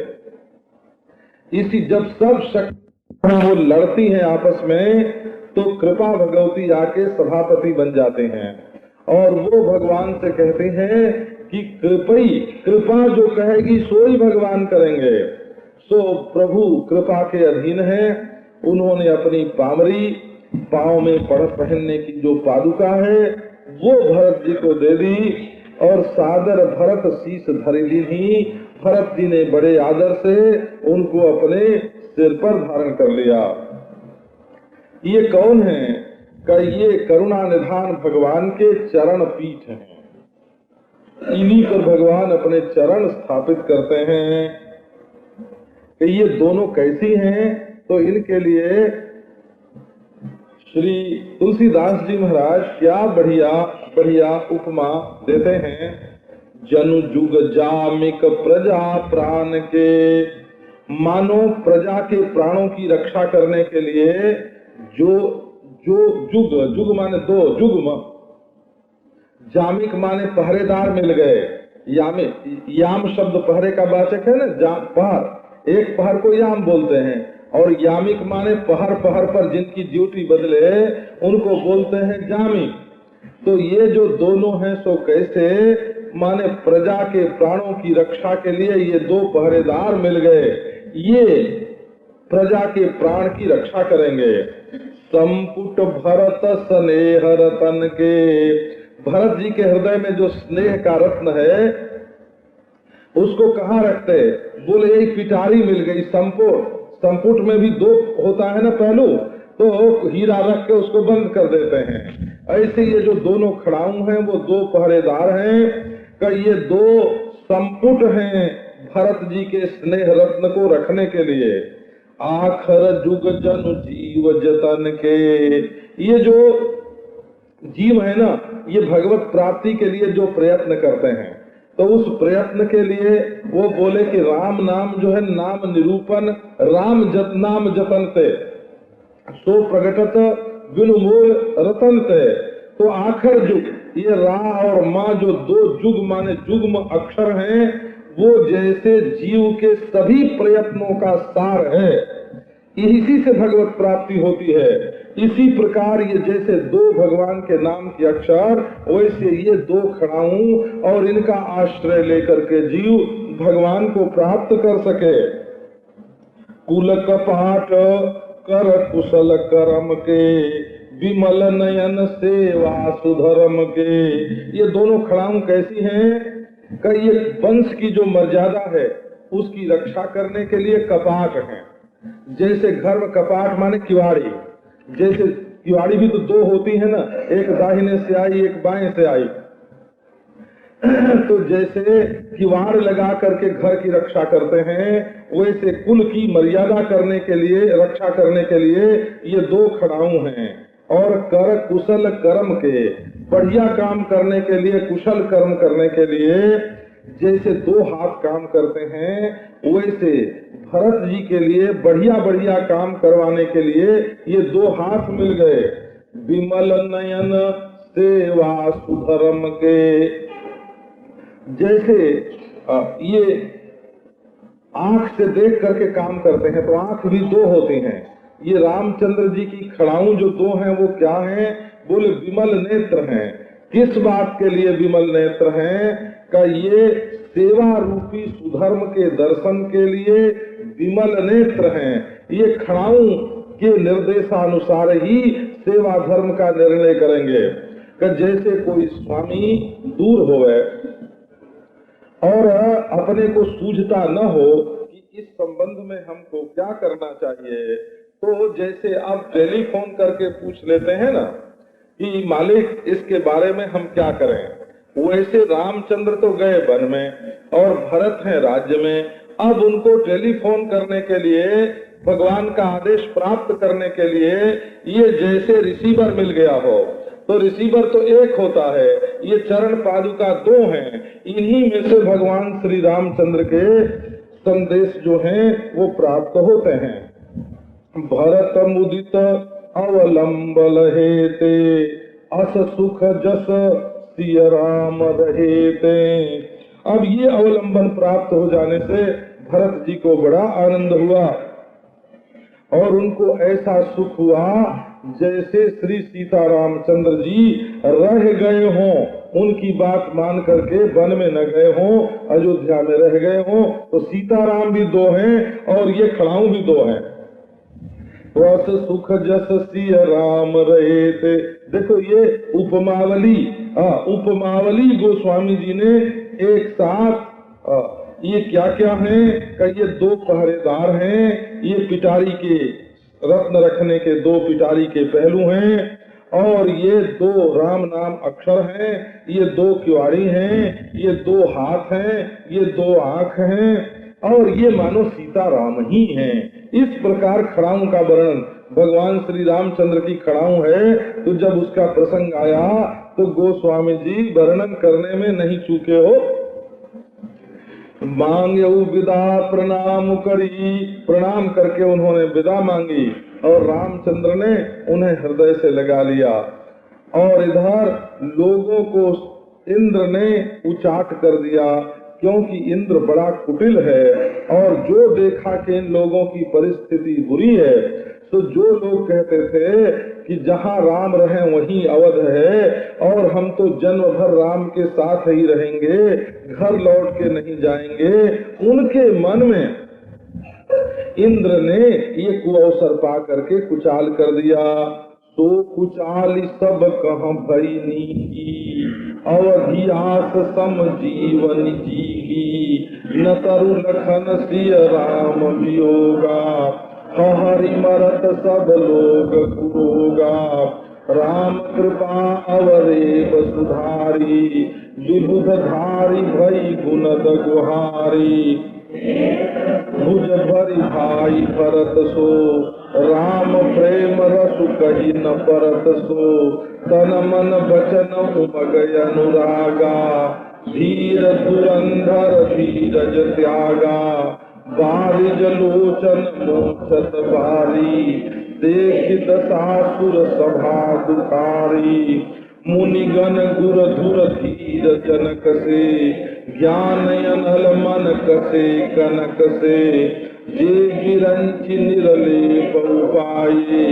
इसी जब सब शक्ति वो लड़ती हैं आपस में, तो कृपा भगवती आके सभापति बन जाते हैं और वो भगवान से कहते हैं कि कृपा जो कहेगी सो ही भगवान करेंगे। सो प्रभु कृपा के अधीन है। उन्होंने अपनी पामरी पांव में पहनने की जो पादुका है वो भरत जी को दे दी, और सादर भरत शीश धरि लीन्ही। भरत जी ने बड़े आदर से उनको अपने सिर पर धारण कर लिया। ये कौन है? कि ये करुणा निधान भगवान के चरण पीठ हैं। इन्हीं पर भगवान अपने चरण स्थापित करते हैं। कि ये दोनों कैसी हैं? तो इनके लिए श्री तुलसीदास जी महाराज क्या बढ़िया बढ़िया उपमा देते हैं। जनु जुग जामिक प्रजा प्राण के, मानो प्रजा के प्राणों की रक्षा करने के लिए जो जुग माने दो, जुग जामिक माने पहरेदार मिल गए। याम शब्द पहरे का वाचक है ना, पहर, एक पहर को याम बोलते हैं, और यामिक माने पहर पर जिनकी ड्यूटी बदले उनको बोलते हैं जामिक। तो ये जो दोनों हैं सो कैसे? माने प्रजा के प्राणों की रक्षा के लिए ये दो पहरेदार मिल गए, ये प्रजा के प्राण की रक्षा करेंगे। संपुट भरत स्नेह रतन के, भरत जी के हृदय में जो स्नेह का रत्न है उसको कहाँ रखते? बोले एक पिटारी मिल गई। संपुट में भी दो होता है ना पहलू, तो हीरा रख के उसको बंद कर देते हैं। ऐसे ये जो दोनों खड़ाऊ हैं वो दो पहरेदार हैं का ये दो संपुट हैं भरत जी के स्नेह रत्न को रखने के लिए। आखर जुग जन जीव जतन के, ये जो जीव है ना, ये भगवत प्राप्ति के लिए जो प्रयत्न करते हैं, तो उस प्रयत्न के लिए वो बोले कि राम नाम जो है नाम निरूपण, नाम जतन ते सो प्रगटत बिनु मूल रतन ते। तो आखिर जुग, ये रा और माँ जो दो जुग माने जुग्म अक्षर हैं, वो जैसे जीव के सभी प्रयत्नों का सार है, इसी से भगवत प्राप्ति होती है। इसी प्रकार ये जैसे दो भगवान के नाम के अक्षर, वैसे ये दो खड़ाऊ और इनका आश्रय लेकर के जीव भगवान को प्राप्त कर सके। कुल कपाट कर कुशल कर्म के, विमल नयन सेवा सुधर्म के। ये दोनों खड़ाऊ कैसी हैं? का ये वंश की जो मर्यादा है उसकी रक्षा करने के लिए कपाट हैं। जैसे घर में कपाट माने किवाड़ी, जैसे किवाड़ी भी तो दो होती है ना, एक दाहिने से आई एक बाएं से आई। तो जैसे किवाड़ लगा करके घर की रक्षा करते हैं, वैसे कुल की मर्यादा करने के लिए, रक्षा करने के लिए ये दो खड़ाऊ हैं। और कर कुशल कर्म के, बढ़िया काम करने के लिए, कुशल कर्म करने के लिए जैसे दो हाथ काम करते हैं, वैसे भरत जी के लिए बढ़िया बढ़िया काम करवाने के लिए ये दो हाथ मिल गए। विमल नयन सेवा सुधर्म के, जैसे ये आंख से देख करके काम करते हैं, तो आंख भी दो होती हैं। ये रामचंद्र जी की खड़ाऊ जो दो हैं वो क्या हैं? बोले विमल नेत्र हैं। किस बात के लिए विमल नेत्र हैं? का ये सेवा रूपी सुधर्म के दर्शन के लिए विमल नेत्र हैं। ये खड़ाऊ के निर्देशानुसार ही सेवा धर्म का निर्णय करेंगे। कि जैसे कोई स्वामी दूर होवे और अपने को सूझता न हो कि इस संबंध में हमको क्या करना चाहिए, तो जैसे आप टेलीफोन करके पूछ लेते हैं ना कि मालिक इसके बारे में हम क्या करें, वैसे रामचंद्र तो गए वन में और भरत है राज्य में। अब उनको टेलीफोन करने के लिए, भगवान का आदेश प्राप्त करने के लिए ये जैसे रिसीवर मिल गया हो, तो रिसीवर तो एक होता है, ये चरण पादुका दो हैं। इन्हीं में से भगवान श्री रामचंद्र के संदेश जो हैं वो प्राप्त होते हैं। भरत मुदित अवलंबल हेते, अस सुख जस सिय राम रहेते। अब ये अवलंबन प्राप्त हो जाने से भरत जी को बड़ा आनंद हुआ और उनको ऐसा सुख हुआ जैसे श्री सीता रामचंद्र जी रह गए हों, उनकी बात मान करके वन में न गए हों, अयोध्या में रह गए हों। तो सीताराम भी दो हैं और ये खड़ाऊ भी दो हैं। वस सुख जस सिय राम रहे थे। देखो ये उपमावली, उपमावली गोस्वामी जी ने एक साथ ये क्या क्या है कि ये दो पहरेदार हैं, ये पिटारी के रत्न रखने के दो पिटारी के पहलू हैं, और ये दो राम नाम अक्षर हैं, ये दो किवाड़ी हैं, ये दो हाथ हैं, ये दो आंख हैं, और ये मानो सीता राम ही हैं। इस प्रकार खड़ाऊ का वर्णन, भगवान श्री रामचंद्र की खड़ाऊ है, तो जब उसका प्रसंग आया तो गोस्वामी जी वर्णन करने में नहीं चूके हो। मांगे विदा प्रणाम करी, प्रणाम करके उन्होंने विदा मांगी और रामचंद्र ने उन्हें हृदय से लगा लिया। और इधर लोगों को इंद्र ने उचाट कर दिया, क्योंकि इंद्र बड़ा कुटिल है और जो देखा कि इन लोगों की परिस्थिति बुरी है, तो जो लोग कहते थे कि जहाँ राम रहे वहीं अवध है और हम तो जन्म भर राम के साथ ही रहेंगे, घर लौट के नहीं जाएंगे, उनके मन में इंद्र ने ये कुअवसर पा करके कुचाल कर दिया। तो कुचाल सब कहाँ भईनी की, अवधि आस सम जीवन जीगी, न तरु लखन सिय राम वियोगा। हरि मरत सब लोग कुरोगा, राम कृपा अवरेब सुधारी, विबुध धारी भई गुणद गुहारी, भुज भरी भाई भरत सो, राम प्रेम रसु कही न परत सो, तन मन बचन उमग अनुरागा, धीर धुरंधर धीरज त्यागा, बारिज लोचन मोक्षत बारी, देख दशासुर सभा दुखारी, मुनिगण गुर धुर धीर जनक से, ज्ञान अनल मन कसे कनक से, जे गिरंचि निरलेप उपाये,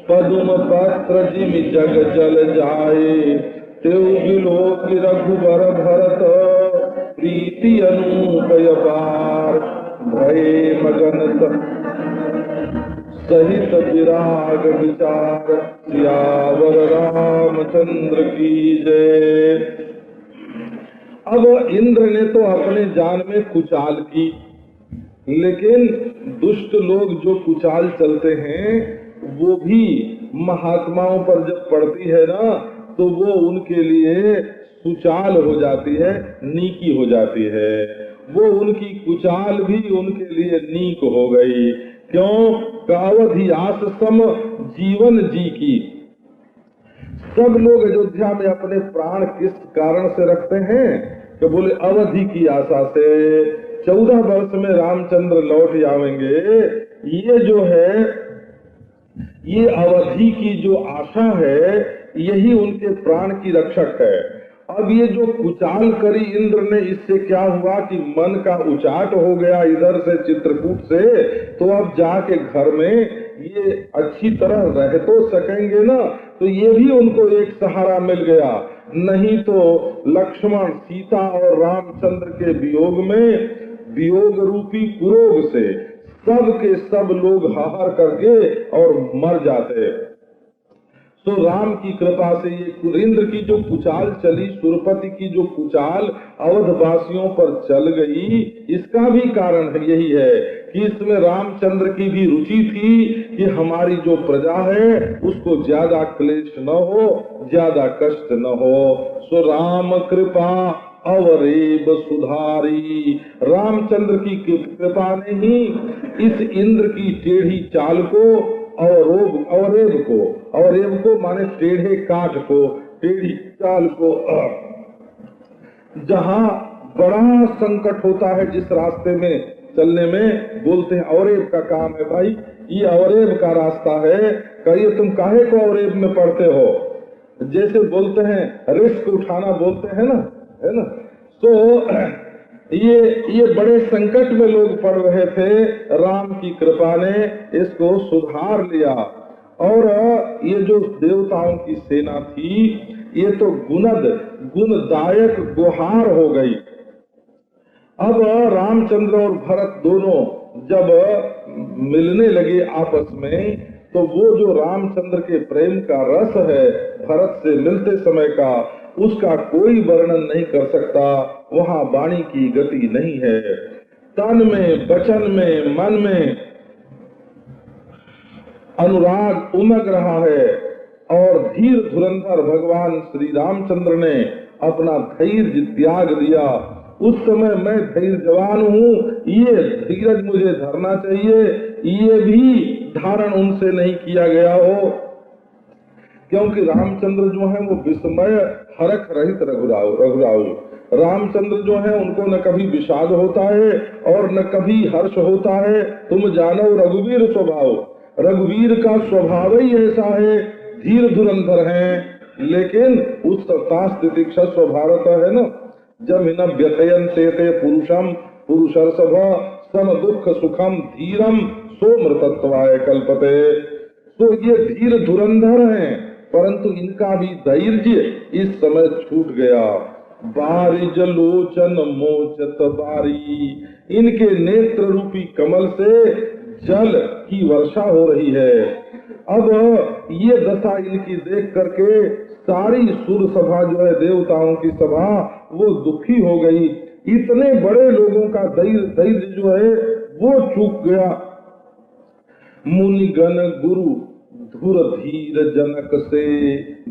पदुम पत्र जिम जग जल जाए, तेउ बिलो कि रघुबर भरत, प्रीति अनूपय पार, भये मगन सहित विराग विचार, सियावर रामचंद्र की जय। अब इंद्र ने तो अपने जान में कुचाल की, लेकिन दुष्ट लोग जो कुचाल चलते हैं वो भी महात्माओं पर जब पड़ती है ना, तो वो उनके लिए सुचाल हो जाती है, नीकी हो जाती है। वो उनकी कुचाल भी उनके लिए नीक हो गई। क्यों? अवधि आस सम जीवन जी की। सब लोग अयोध्या में अपने प्राण किस कारण से रखते हैं? कि बोले अवधि की आशा से, 14 वर्ष में रामचंद्र लौट आवेंगे। ये जो है, ये अवधि की जो आशा है, यही उनके प्राण की रक्षक है। अब ये जो कुचाल करी इंद्र ने, इससे क्या हुआ कि मन का उचाट हो गया इधर से चित्रकूट से, तो अब जाके घर में ये अच्छी तरह रह तो सकेंगे ना, तो ये भी उनको एक सहारा मिल गया। नहीं तो लक्ष्मण सीता और रामचंद्र के वियोग में, वियोग रूपी कुरोग से सब के सब लोग हाहार करके और मर जाते। तो राम की कृपा से ये इंद्र की जो कुचाल चली, सुरपति की जो कुचाल अवधवासियों पर चल गई, इसका भी कारण यही है कि इसमें रामचंद्र की भी रुचि थी कि हमारी जो प्रजा है उसको ज्यादा क्लेश न हो, ज्यादा कष्ट न हो। सो राम कृपा अवरेब सुधारी, रामचंद्र की कृपा ने ही इस इंद्र की टेढ़ी चाल को, अवरेब को माने टेढ़े काठ को, टेढ़ी चाल को, जहाँ बड़ा संकट होता है जिस रास्ते में चलने में, बोलते हैं अवरेब का काम है भाई, ये अवरेब का रास्ता है। कहिए तुम काहे को अवरेब में पड़ते हो? जैसे बोलते हैं रिस्क उठाना बोलते हैं ना, है ना। तो ये बड़े संकट में लोग पड़ रहे थे, राम की कृपा ने इसको सुधार लिया। और ये जो देवताओं की सेना थी, ये तो गुणदायक गुहार हो गई। अब रामचंद्र और भरत दोनों जब मिलने लगे आपस में, तो वो जो रामचंद्र के प्रेम का रस है भरत से मिलते समय का, उसका कोई वर्णन नहीं कर सकता। वहाँ वाणी की गति नहीं है। तन में, वचन में, मन में अनुराग उमग रहा है। और धीर धुरंधर भगवान श्री रामचंद्र ने अपना धैर्य त्याग दिया। उस समय मैं धैर्यवान हूँ, ये धीरज मुझे धरना चाहिए, ये भी धारण उनसे नहीं किया गया हो। क्योंकि रामचंद्र जो है वो विस्मय हरख रहित रघुराऊ। रामचंद्र जो है उनको न कभी विषाद होता है और न कभी हर्ष होता है। तुम जानो रघुवीर स्वभाव, रघुवीर का स्वभाव ही ऐसा है, धीर धुरंधर है। लेकिन उस तितिक्षा स्वभावत है न, जब न व्यथयन ते पुरुषम पुरुषर्षभ सम दुख सुखम धीरम सोमृतत्वाय कल्पते। तो ये धीर धुरंधर हैं, परंतु इनका भी धैर्य इस समय छूट गया। बारिज लोचन मोचत बारी, इनके नेत्र रूपी कमल से जल की वर्षा हो रही है। अब ये दशा इनकी देख करके सारी सुर सभा जो है, देवताओं की सभा, वो दुखी हो गई। इतने बड़े लोगों का धैर्य जो है वो चूक गया। मुनिगण गुरु धुर धीर जनक से,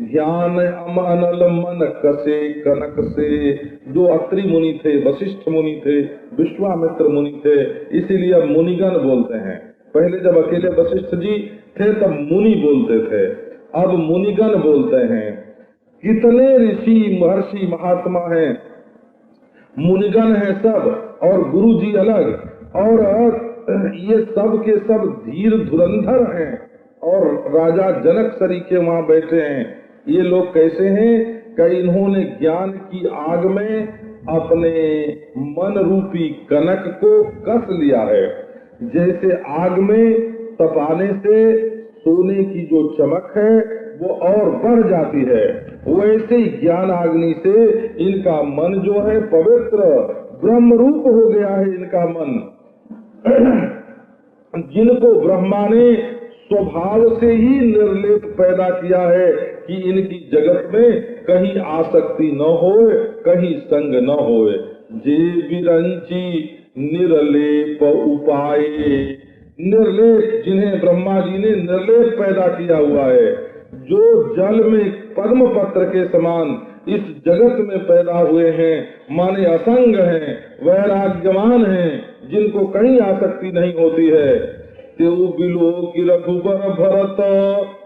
ध्यान अनल मन कसे कनक से। जो अत्रि मुनि थे, वशिष्ठ मुनि थे, विश्वामित्र मुनि थे, इसीलिए अब मुनिगण बोलते हैं। पहले जब अकेले वशिष्ठ जी थे तब मुनि बोलते थे, अब मुनिगण बोलते हैं। कितने ऋषि महर्षि महात्मा हैं, मुनिगण हैं सब और गुरु जी अलग, और ये सब के सब धीर धुरंधर हैं और राजा जनक सरीखे वहाँ बैठे हैं। ये लोग कैसे हैं कि इन्होंने ज्ञान की आग में अपने मन रूपी कनक को कस लिया है। जैसे आग में तपाने से सोने की जो चमक है वो और बढ़ जाती है, वैसे ही ज्ञान आग्नि से इनका मन जो है पवित्र ब्रह्म रूप हो गया है। इनका मन जिनको ब्रह्मा ने स्वभाव से ही निर्लेप पैदा किया है कि इनकी जगत में कहीं आसक्ति न होए, कहीं संग न होए। जे विरंची निर्लेप उपाय, निर्लेप जिन्हें ब्रह्मा जी ने निर्लेप पैदा किया हुआ है, जो जल में पद्म पत्र के समान इस जगत में पैदा हुए हैं, माने असंग हैं, वैराग्यवान हैं, जिनको कहीं आसक्ति नहीं होती है। तेऊ बिलो की रघुबर भरत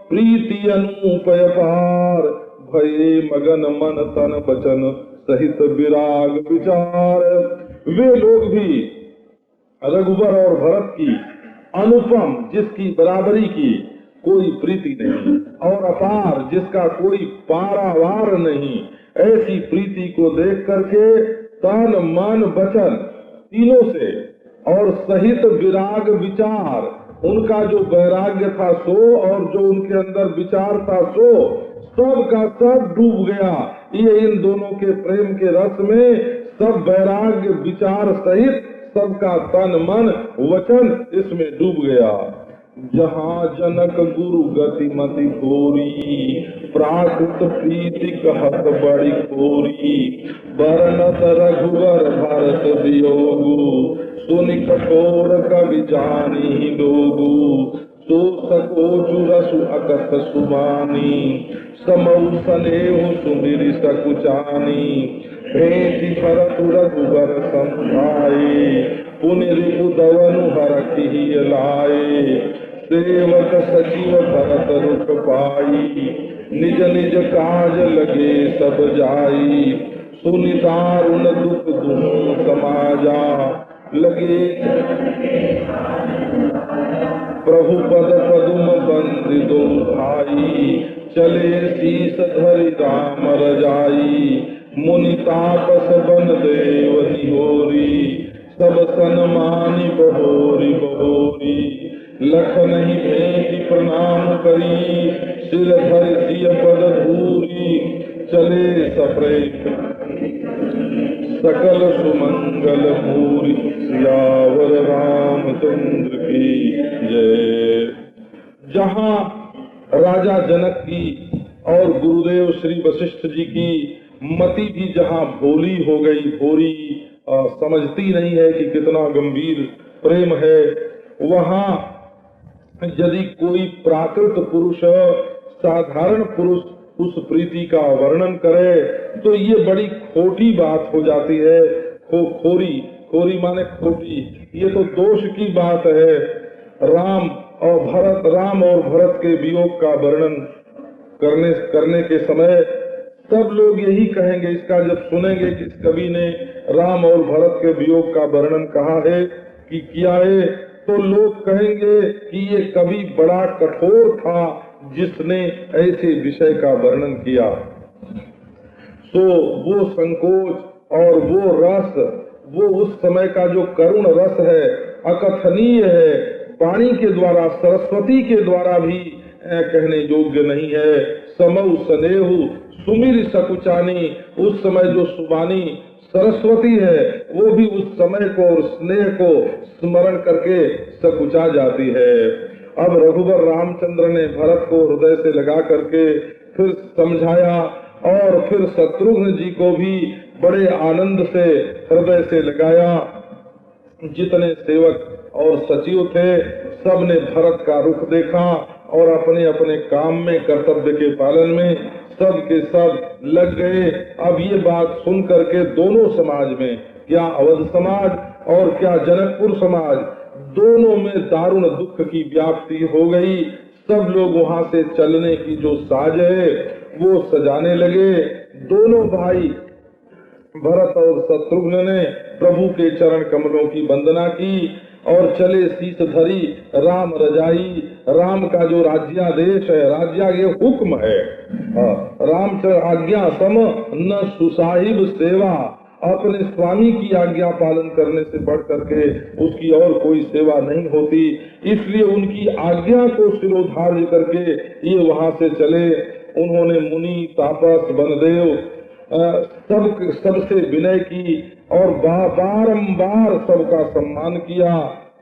प्रीति अनूपय पार, भये मगन मन तन बचन सहित विराग विचार। वे लोग भी रघुबर और भरत की अनुपम, जिसकी बराबरी की कोई प्रीति नहीं, और अपार, जिसका कोई पारावार नहीं, ऐसी प्रीति को देख करके तन मन वचन तीनों से और सहित विराग विचार, उनका जो वैराग्य था सो और जो उनके अंदर विचार था सो, सब का सब डूब गया। ये इन दोनों के प्रेम के रस में सब वैराग्य विचार सहित सबका तन मन वचन इसमें डूब गया। जहाँ जनक गुरु गति मति खोरी, प्राकृत प्रीति कहत बड़ी खोरी, बरनत रघुवर भरत वियोगु, सुनि कठोर कवि जानी लोगु, सो सकोचु रसु अकथ सुबानी, समौ सनेहु सुमिरि सकुचानी, भेंति भरत रघुवर समझाए, पुनि रिपु दवनु हरखि लाए, सेवक सचिव भरत रुख पाई, निज निज काज लगे सब जाई, सुनि दारुण दुख दुनु समाजा, लगे प्रभु पद पदुम बंद दो भाई, चले शीस धरि राम रजाई, मुनि तापस बन देव निहोरी, सब सन्मानी बहोरी बहोरी, लख नहीं भेंट प्रणाम करी, सिर धरि सिय पद धूरी, चले सप्रेम सकल सुमंगल पूरी, सियावर रामचंद्र की जय। जहाँ राजा जनक की और गुरुदेव श्री वशिष्ठ जी की मति भी जहाँ भोली हो गई, भोरी समझती नहीं है कि कितना गंभीर प्रेम है, वहाँ यदि कोई प्राकृत पुरुष, साधारण पुरुष उस प्रीति का वर्णन करे तो ये बड़ी खोटी बात हो जाती है। खोरी, खोरी माने खोटी, ये तो दोष की बात है। राम और भरत के वियोग का वर्णन करने के समय सब लोग यही कहेंगे, इसका जब सुनेंगे कि इस कवि ने राम और भरत के वियोग का वर्णन कहा है कि किया है, तो लोग कहेंगे कि ये कवि बड़ा कठोर था जिसने ऐसे विषय का वर्णन किया। तो वो संकोच और वो रस, वो उस समय का जो करुण रस है, अकथनीय है, वाणी के द्वारा, सरस्वती के द्वारा भी कहने योग्य नहीं है। समौ सनेहु सुमिर सकुचानी, उस समय जो सुबानी सरस्वती है वो भी उस समय को और स्नेह को स्मरण करके सकुचा जाती है। अब रघुवर रामचंद्र ने भरत को हृदय से लगा करके फिर समझाया और फिर शत्रुघ्न जी को भी बड़े आनंद से हृदय से लगाया। जितने सेवक और सचिव थे, सबने भरत का रुख देखा और अपने अपने काम में, कर्तव्य के पालन में सब के सब लग गए। अब ये बात सुन करके दोनों समाज में, क्या अवध समाज और क्या जनकपुर समाज, दोनों में दारुण दुख की व्याप्ति हो गई। सब लोग वहाँ से चलने की जो साज है वो सजाने लगे। दोनों भाई भरत और शत्रुघ्न ने प्रभु के चरण कमलों की वंदना की और चले शीश धरी राम रजाई। राम का जो राज्यादेश है, राज्या ये हुक्म है, राम आज्ञा सम न सुसाहिब सेवा। अपने स्वामी की आज्ञा पालन करने से बढ़ करके उसकी और कोई सेवा नहीं होती। इसलिए उनकी आज्ञा को शिरोधार्य करके ये वहाँ से चले। उन्होंने मुनि, तापस, वनदेव सबसे विनय की और बारंबार सबका सम्मान किया।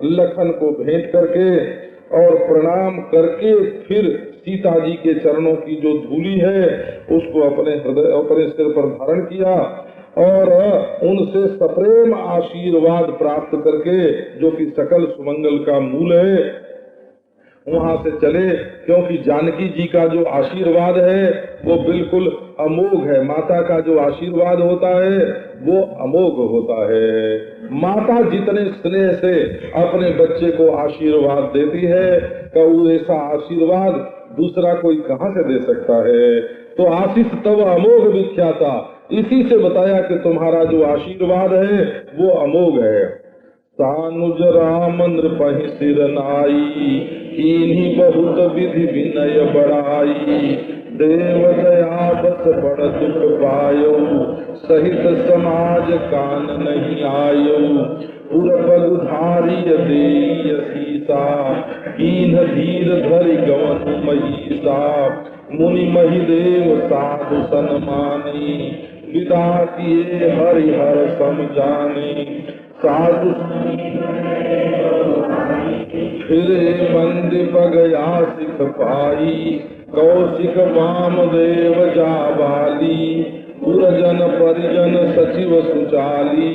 लखन को भेंट करके और प्रणाम करके फिर सीता जी के चरणों की जो धूली है उसको अपने हृदय, अपने सिर पर धारण किया और उनसे सप्रेम आशीर्वाद प्राप्त करके, जो कि सकल सुमंगल का मूल है, वहाँ से चले। क्योंकि जानकी जी का जो आशीर्वाद है वो बिल्कुल अमोघ है। माता का जो आशीर्वाद होता है वो अमोघ होता है। माता जितने स्नेह से अपने बच्चे को आशीर्वाद देती है, कभी ऐसा आशीर्वाद दूसरा कोई कहाँ से दे सकता है। तो आशीष तब अमोघ विख्याता, इसी से बताया कि तुम्हारा जो आशीर्वाद है वो अमोघ है। सानुज राम नृपहि सिर नाई, इन्हीं बहुत विधि विनय बढ़ाई। देव दया बस बड़ दुख पायो, सहित समाज कान नहीं आयो। पुरपग धारिय देय सीसा, कीन धीर धरि गवन महिषा। मुनि महिदेव साधु सन्मानी, विदा किए हरिहर समझाने। साधु फिर बंद पगया सिख पाई, कौशिक वामदेव जाबाली। पुरजन परिजन सचिव सुचाली,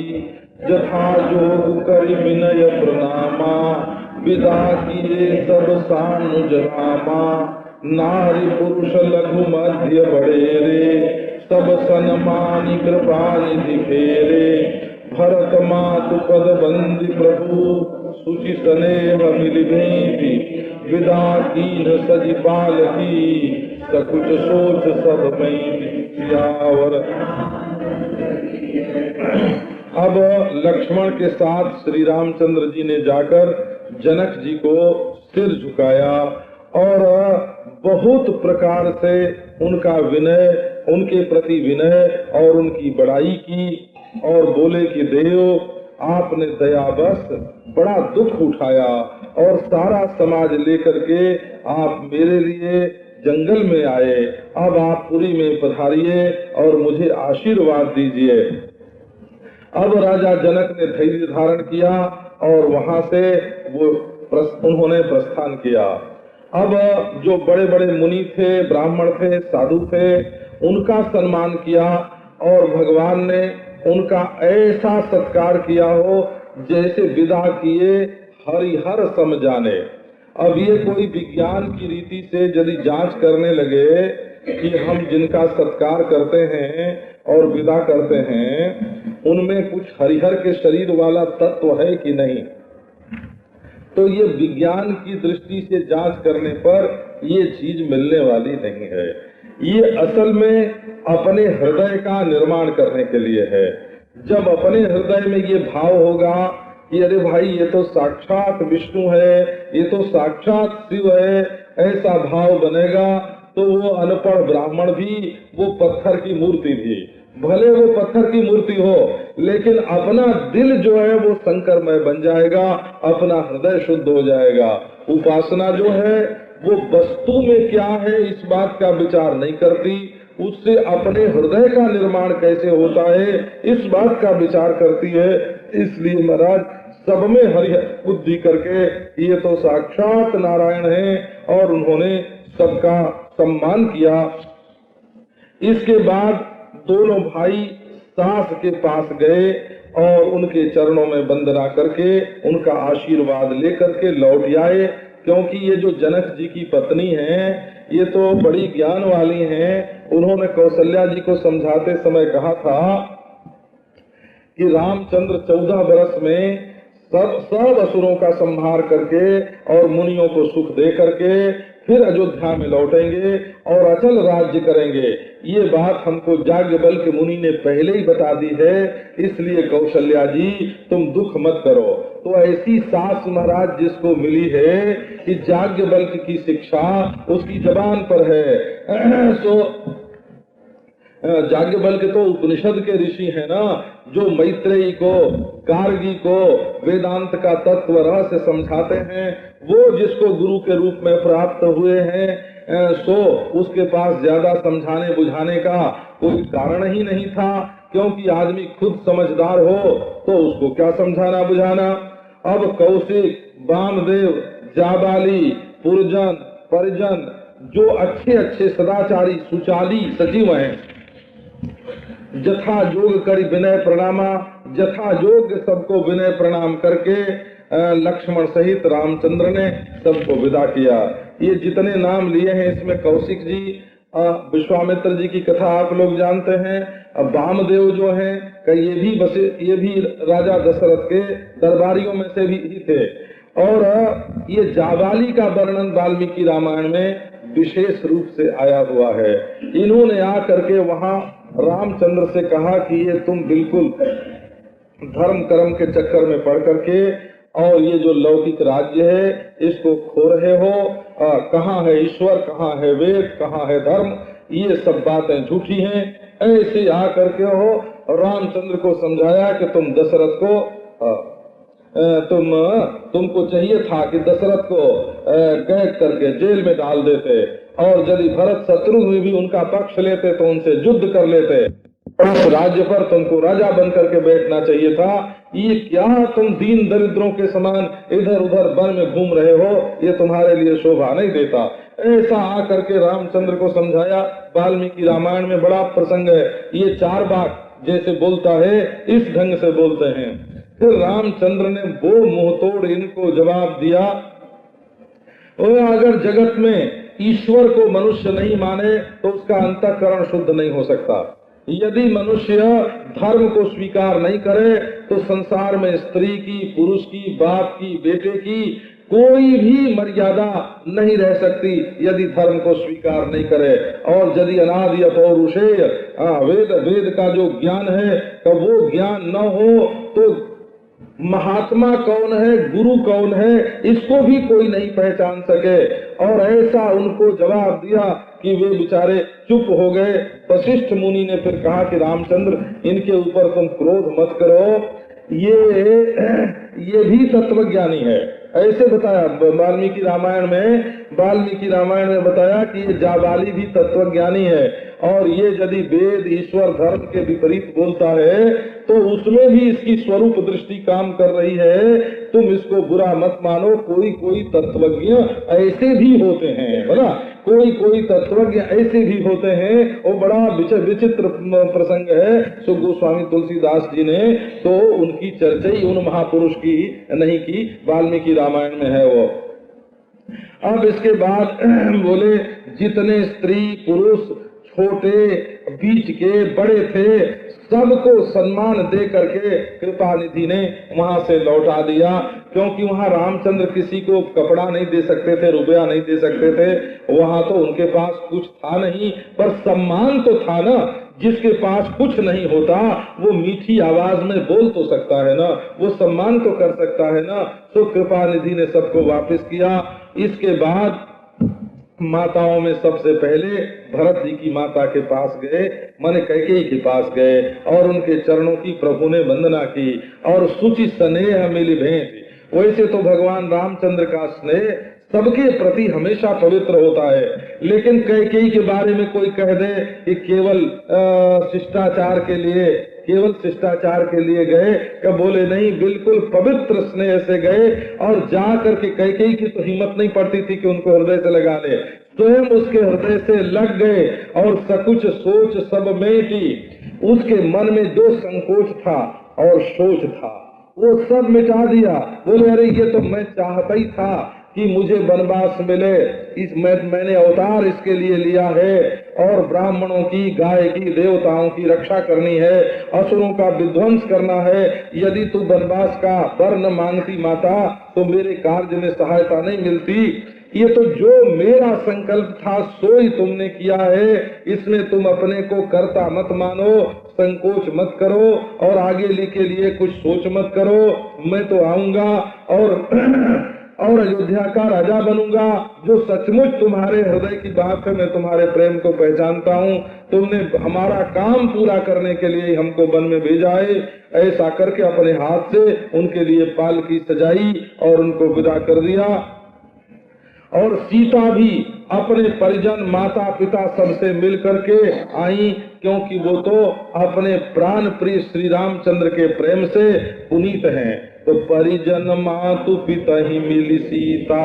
जथा जोग कर विनय प्रणामा। विदा किए सब सानुज रामा, नारी पुरुष लघु मध्य बड़ेरे। सब सन्मानी कृपा निधि फेरे, भरत मातु पद बंदी प्रभु। सुचि स्नेह मिल भेंटी, विदा कीन सजी पाल की। सकुच सोच सब में सियावर। अब लक्ष्मण के साथ श्री रामचंद्र जी ने जाकर जनक जी को सिर झुकाया और बहुत प्रकार से उनका विनय, उनके प्रति विनय और उनकी बड़ाई की और बोले कि देव, आपने दयावश बड़ा दुख उठाया और सारा समाज लेकर के आप मेरे लिए जंगल में आए। अब आप पुरी में पधारिए और मुझे आशीर्वाद दीजिए। अब राजा जनक ने धैर्य धारण किया और वहां से वो उन्होंने प्रस्थान किया। अब जो बड़े बड़े मुनि थे, ब्राह्मण थे, साधु थे, उनका सम्मान किया और भगवान ने उनका ऐसा सत्कार किया हो जैसे विदा किए हरिहर सम जाने। अब ये कोई विज्ञान की रीति से यदि जांच करने लगे कि हम जिनका सत्कार करते हैं और विदा करते हैं उनमें कुछ हरिहर के शरीर वाला तत्व है कि नहीं, तो ये विज्ञान की दृष्टि से जांच करने पर ये चीज मिलने वाली नहीं है। ये असल में अपने हृदय का निर्माण करने के लिए है। जब अपने हृदय में ये भाव होगा कि अरे भाई ये तो साक्षात विष्णु है, ये तो साक्षात शिव है, ऐसा भाव बनेगा तो वो अनपढ़ ब्राह्मण भी, वो पत्थर की मूर्ति भी, भले वो पत्थर की मूर्ति हो, लेकिन अपना दिल जो है वो शंकरमय बन जाएगा, अपना हृदय शुद्ध हो जाएगा। उपासना जो है वो वस्तु में क्या है इस बात का विचार नहीं करती, उससे अपने हृदय का निर्माण कैसे होता है इस बात का विचार करती है। इसलिए महाराज सब में हरि बुद्धि करके ये तो साक्षात नारायण है और उन्होंने सबका सम्मान किया। इसके बाद दोनों भाई सास के पास गए और उनके चरणों में वंदना करके उनका आशीर्वाद लेकर के लौट आए। क्योंकि ये जो जनक जी की पत्नी हैं, ये तो बड़ी ज्ञान वाली हैं। उन्होंने कौशल्या जी को समझाते समय कहा था कि रामचंद्र 14 वर्ष में सब असुरों का संहार करके और मुनियों को सुख दे करके फिर अयोध्या में लौटेंगे और अचल राज्य करेंगे। ये बात हमको याज्ञवल्क्य मुनि ने पहले ही बता दी है, इसलिए कौशल्या जी तुम दुख मत करो। तो ऐसी सास महाराज जिसको मिली है कि याज्ञवल्क्य की शिक्षा उसकी जबान पर है, सो याज्ञवल्क्य तो उपनिषद के ऋषि है ना, जो मैत्रेयी को, गार्गी को वेदांत का तत्व रहस्य समझाते हैं। वो जिसको गुरु के रूप में प्राप्त हुए हैं, सो उसके पास ज्यादा समझाने बुझाने का कोई कारण ही नहीं था। क्योंकि आदमी खुद समझदार हो तो उसको क्या समझाना बुझाना। अब कौशिक, वामदेव, जाबाली, पुरजन, परिजन जो अच्छे सदाचारी सुचाली सजीव हैं, जथा योग करी विनय प्रणामा, जथा योग सबको विनय प्रणाम करके लक्ष्मण सहित रामचंद्र ने सबको विदा किया। ये जितने नाम लिए हैं इसमें कौशिक जी, विश्वामित्र जी की कथा आप लोग जानते हैं। वामदेव जो हैं ये भी राजा दशरथ के दरबारियों में से भी ही थे। और ये जाबाली का वर्णन वाल्मीकि रामायण में विशेष रूप से आया हुआ है। इन्होंने आकर के वहाँ रामचंद्र से कहा कि ये तुम बिल्कुल धर्म कर्म के चक्कर में पड़ करके और ये जो लौकिक राज्य है इसको खो रहे हो। कहाँ है ईश्वर, कहाँ है वेद, कहाँ है धर्म, ये सब बातें झूठी हैं। ऐसे आकर के हो रामचंद्र को समझाया कि तुम दशरथ को तुमको चाहिए था कि दशरथ को कैद करके जेल में डाल देते और यदि भरत शत्रुघ्न भी उनका पक्ष लेते तो उनसे युद्ध कर लेते। उस राज्य पर तुमको राजा बन करके बैठना चाहिए था। ये क्या तुम दीन दरिद्रों के समान इधर उधर वन में घूम रहे हो, ये तुम्हारे लिए शोभा नहीं देता। ऐसा आकर के रामचंद्र को समझाया। वाल्मीकि रामायण में बड़ा प्रसंग है। ये 4 बात जैसे बोलता है इस ढंग से बोलते हैं। फिर रामचंद्र ने वो मुंहतोड़ इनको जवाब दिया, अगर जगत में ईश्वर को मनुष्य नहीं माने तो उसका अंतःकरण शुद्ध नहीं हो सकता। यदि मनुष्य धर्म को स्वीकार नहीं करे तो संसार में स्त्री की, पुरुष की, बाप की, बेटे की कोई भी मर्यादा नहीं रह सकती यदि धर्म को स्वीकार नहीं करे। और यदि अनादि अपौरुषेय वेद का जो ज्ञान है तो वो ज्ञान न हो तो महात्मा कौन है, गुरु कौन है, इसको भी कोई नहीं पहचान सके। और ऐसा उनको जवाब दिया कि वे बेचारे चुप हो गए। वशिष्ठ मुनि ने फिर कहा कि रामचंद्र इनके ऊपर तुम क्रोध मत करो, ये भी तत्वज्ञानी है। ऐसे बताया वाल्मीकि रामायण में बताया कि ये जाबाली भी तत्वज्ञानी है और ये यदि वेद ईश्वर धर्म के विपरीत बोलता है तो उसमें भी इसकी स्वरूप दृष्टि काम कर रही है। तुम इसको बुरा मत मानो। कोई तत्वज्ञ ऐसे भी होते हैं, बोला कोई तत्वज्ञ ऐसे भी होते हैं। वो बड़ा विचित्र प्रसंग है। सो गोस्वामी तुलसीदास जी ने तो उनकी चर्चा ही उन महापुरुष की नहीं की, वाल्मीकि रामायण में है वो। अब इसके बाद बोले जितने स्त्री पुरुष छोटे बीच के बड़े थे सबको सम्मान दे करके कृपा निधि ने वहां से लौटा दिया। क्योंकि वहां रामचंद्र किसी को कपड़ा नहीं दे सकते थे, रुपया नहीं दे सकते थे। वहां तो उनके पास कुछ था नहीं, पर सम्मान तो था ना। जिसके पास कुछ नहीं होता वो मीठी आवाज में बोल तो सकता है ना, वो सम्मान तो कर सकता है ना। तो कृपा निधि ने सबको वापस किया। इसके बाद माताओं में सबसे पहले भरत जी की माता के पास गए, माने कैकेयी के पास गए और उनके चरणों की प्रभु ने वंदना की और सुचि स्नेह मिली भेंट। वैसे तो भगवान रामचंद्र का स्नेह सबके प्रति हमेशा पवित्र होता है, लेकिन कैकेयी के बारे में कोई कह दे कि केवल शिष्टाचार के लिए गए, क्या बोले नहीं, बिल्कुल पवित्र स्नेह से गए। और जा करके कैकेयी की तो हिम्मत नहीं पड़ती थी कि उनको हृदय से लगा ले, स्वयं उसके हृदय से लग गए और सकुच सोच सब मेटी। उसके मन में जो संकोच था और सोच था वो सब मिटा दिया। बोले अरे ये तो मैं चाहता ही था कि मुझे वनवास मिले, मैंने अवतार इसके लिए लिया है और ब्राह्मणों की, गाय की, देवताओं की रक्षा करनी है, असुरों का विध्वंस करना है। यदि तू वनवास का वर न मांगती माता तो मेरे कार्य में सहायता नहीं मिलती। ये तो जो मेरा संकल्प था सो ही तुमने किया है, इसमें तुम अपने को कर्ता मत मानो, संकोच मत करो और आगे के लिए कुछ सोच मत करो। मैं तो आऊंगा और अयोध्या का राजा बनूंगा। जो सचमुच तुम्हारे हृदय की बात है, मैं तुम्हारे प्रेम को पहचानता हूँ। तुमने हमारा काम पूरा करने के लिए हमको वन में भेजा है। ऐसा करके अपने हाथ से उनके लिए पालकी सजाई और उनको विदा कर दिया। और सीता भी अपने परिजन, माता पिता सबसे मिल करके आई, क्योंकि वो तो अपने प्राण प्रिय श्री रामचंद्र के प्रेम से पुनीत हैं। तो परिजन मातु पिता ही मिली सीता,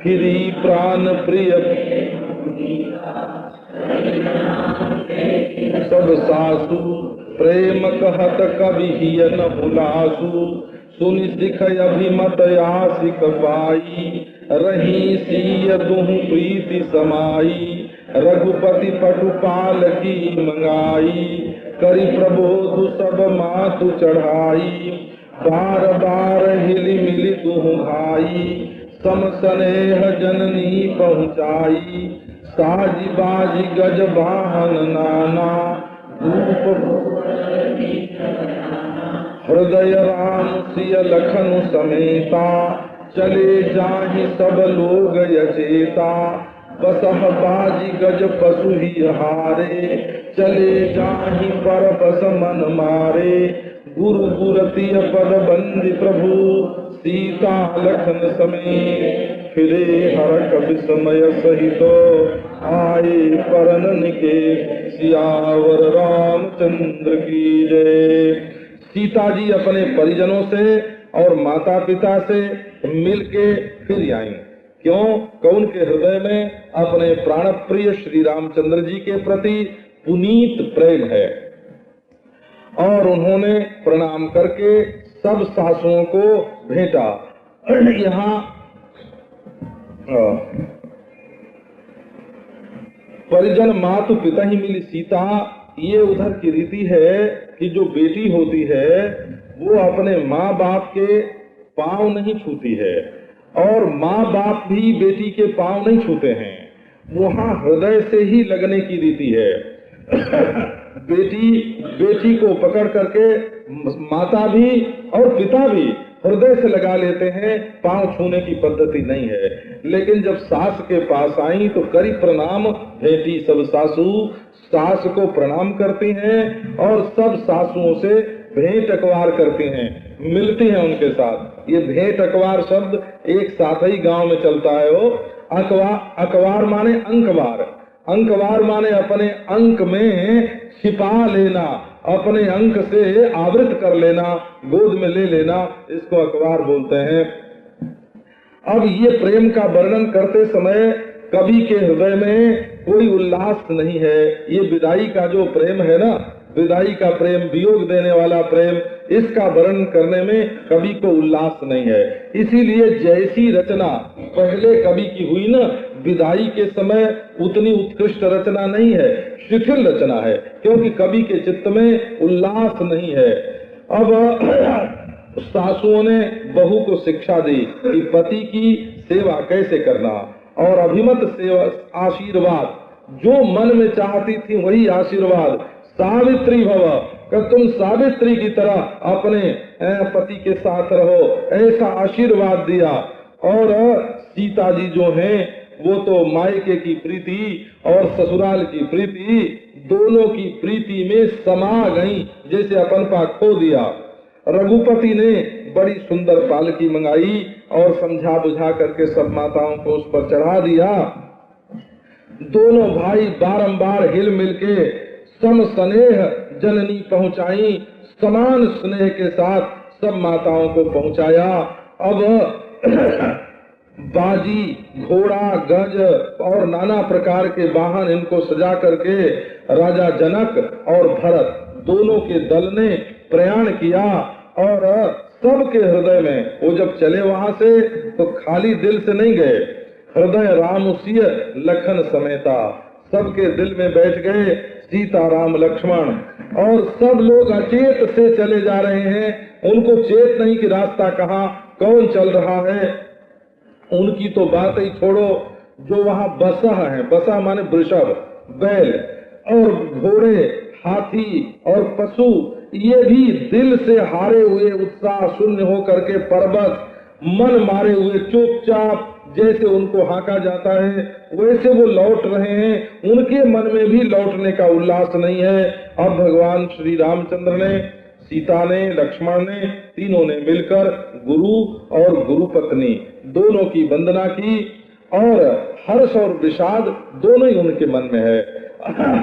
फिरी प्राण प्रिय सब सासु, प्रेम कहत कवि हिय न भुलासु, सुनि सिख अभिमत आसिक पाई, रही सीय दुहु प्रीति समाई, रघुपति पटुपाल की मंगाई, करी प्रबोधु सब मातु चढ़ाई, बार बार हिली मिली दुहु भाई, सम स्नेह जननी पहुँचाई, साजी बाजी गज वाहन नाना, हृदय राम सिय लखन समेता, चले जाहि सब लोग यचेता, बसह बाजी गज पशु ही हारे, चले जाहि पर बस मन मारे, गुरु गुरति पद बंदी प्रभु, सीता लखन समेत, फिरे हरक विस्मय सहित, आए परनन के, सियावर रामचंद्र की जय। सीता जी अपने परिजनों से और माता पिता से मिलके फिर आई। क्यों? कौन के हृदय में अपने प्राण प्रिय श्री रामचंद्र जी के प्रति पुनीत प्रेम है। और उन्होंने प्रणाम करके सब सासुओं को भेंटा। यहाँ परिजन मातु पिता ही मिली सीता, ये उधर की रीति है कि जो बेटी होती है वो अपने माँ बाप के पांव नहीं छूती है और माँ बाप भी बेटी के पांव नहीं छूते हैं। वहाँ हृदय से ही लगने की रीति है। बेटी को पकड़ करके माता भी और पिता भी हृदय से लगा लेते हैं, पांव छूने की पद्धति नहीं है। लेकिन जब सास के पास आई तो करी प्रणाम भेटी सब सासू, सास को प्रणाम करती हैं और सब सासुओं से भेंट अकवार करती हैं, मिलती हैं उनके साथ। ये भेंट अकवार शब्द एक साथ ही गांव में चलता है। वो अकवार माने अंकवार, अंकवार माने अपने अंक में छिपा लेना, अपने अंक से आवृत कर लेना, गोद में ले लेना, इसको अकवार बोलते हैं। अब ये प्रेम का वर्णन करते समय कवि के हृदय में कोई उल्लास नहीं है। ये विदाई का जो प्रेम है ना, विदाई का प्रेम, वियोग देने वाला प्रेम, इसका वर्णन करने में कवि को उल्लास नहीं है। इसीलिए जैसी रचना पहले कवि की हुई ना, विदाई के समय उतनी उत्कृष्ट रचना नहीं है, शिथिल रचना है, क्योंकि कवि के चित्त में उल्लास नहीं है। अब सासुओं ने बहू को शिक्षा दी कि पति की सेवा कैसे करना, और अभिमत सेवा आशीर्वाद, जो मन में चाहती थी वही आशीर्वाद, सावित्री भव, कि तुम सावित्री की तरह अपने पति के साथ रहो, ऐसा आशीर्वाद दिया। और सीता जी जो हैं वो तो मायके की प्रीति और ससुराल की प्रीति, दोनों की प्रीति में समा गई, जैसे अपन पा खो दिया। रघुपति ने बड़ी सुंदर पालकी मंगाई और समझा बुझा करके सब माताओं को उस पर चढ़ा दिया। दोनों भाई बारंबार हिल मिल के सम स्नेह जननी पहुंचाई, समान स्नेह के साथ सब माताओं को पहुंचाया। अब बाजी, घोड़ा, गज और नाना प्रकार के वाहन इनको सजा करके राजा जनक और भरत दोनों के दल ने प्रयाण किया और सबके हृदय में, वो जब चले वहां से तो खाली दिल से नहीं गए, हृदय रामुसीय लखन समेता, सबके दिल में बैठ गए सीता राम लक्ष्मण। और सब लोग अचेत से चले जा रहे हैं, उनको चेत नहीं कि रास्ता कहाँ, कौन चल रहा है। उनकी तो बात ही छोड़ो, जो वहाँ बसा है, बसा माने वृषभ, बैल और घोड़े, हाथी और पशु, ये भी दिल से हारे हुए, उत्साह शून्य हो करके, पर्वत मन मारे हुए चुपचाप, जैसे उनको हाका जाता है वैसे वो लौट रहे हैं। उनके मन में भी लौटने का उल्लास नहीं है। अब भगवान श्री रामचंद्र ने, सीता ने, लक्ष्मण ने, तीनों ने मिलकर गुरु और गुरु पत्नी दोनों की वंदना की और हर्ष और विषाद दोनों ही उनके मन में है।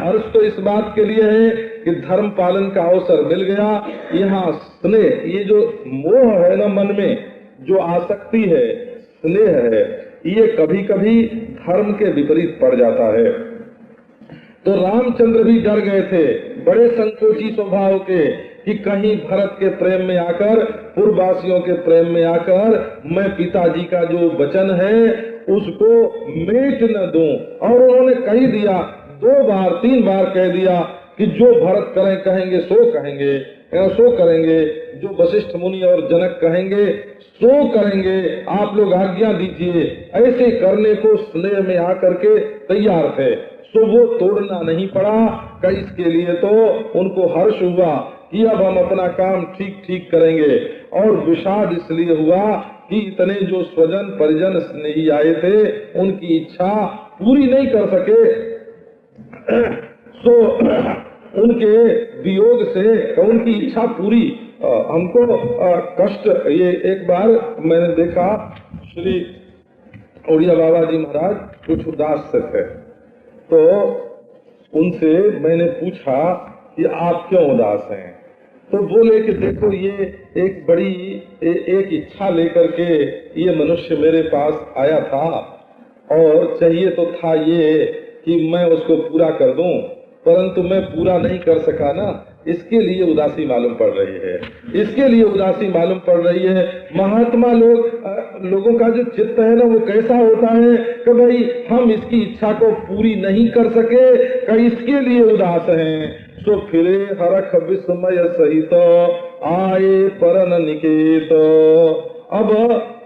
हर्ष तो इस बात के लिए है कि धर्म पालन का अवसर मिल गया। यहाँ स्नेह, ये जो मोह है ना मन में, जो आसक्ति है, स्नेह है, ये कभी कभी धर्म के विपरीत पड़ जाता है। तो रामचंद्र भी डर गए थे, बड़े संकोची स्वभाव के, कि कहीं भरत के प्रेम में आकर, पूर्ववासियों के प्रेम में आकर मैं पिताजी का जो वचन है उसको मेट न दूं। और उन्होंने कह दिया, 2 बार 3 बार कह दिया कि जो भरत कहेंगे सो कहेंगे, सो करेंगे, जो वशिष्ठ मुनि और जनक कहेंगे सो करेंगे, आप लोग आज्ञा दीजिए। ऐसे करने को स्नेह में आकर के तैयार थे, सो वो तोड़ना नहीं पड़ा। कि इसके लिए तो उनको हर्ष हुआ कि अब हम अपना काम ठीक ठीक करेंगे, और विषाद इसलिए हुआ कि इतने जो स्वजन परिजन स्नेही आए थे उनकी इच्छा पूरी नहीं कर सके। सो उनके वियोग से उनकी इच्छा पूरी, हमको कष्ट। ये एक बार मैंने देखा, श्री उड़िया बाबा जी महाराज कुछ उदास से थे, तो उनसे मैंने पूछा कि आप क्यों उदास हैं। तो बोले कि देखो, ये एक बड़ी एक इच्छा लेकर के ये मनुष्य मेरे पास आया था, और चाहिए तो था ये कि मैं उसको पूरा कर दूं, परंतु मैं पूरा नहीं कर सका ना, इसके लिए उदासी मालूम पड़ रही है, इसके लिए उदासी मालूम पड़ रही है। महात्मा लोगों का जो चित्त है ना, वो कैसा होता है कि भाई हम इसकी इच्छा को पूरी नहीं कर सके, कि इसके लिए उदास हैं। सो फिरे हरख विस्मय सहित आए परन निकेत। अब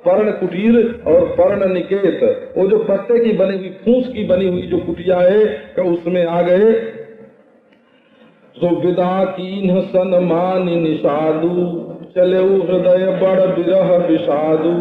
पर्ण कुटीर और पर्ण निकेत, वो जो पत्ते की बनी हुई, फूस की बनी हुई जो कुटिया है, कि उसमें आ गए। सो विदा कीन्ह सन मानि निषादु, चले हृदय बड़ बिरह विषादु।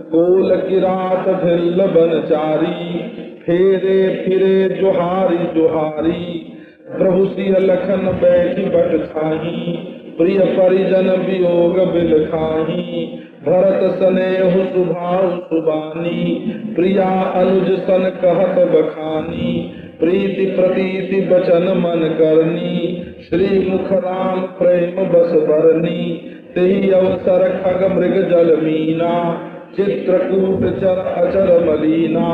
कोल किरात भिल्ल बनचारी, फेरे फिरे जोहारी जोहारी। प्रभु सिंह लखन बैठी बट खाही, प्रिय परिजन वियोग बिल खाही। भरत स्नेह सुभाव सुबानी, प्रिया अनुज सन कहत बखानी। प्रीति प्रतीति बचन मन करनी, श्री मुख राम प्रेम बस बरनी। तेहि अवसर खग मृग जल मीना, चित्रकूट चर अचर मलीना।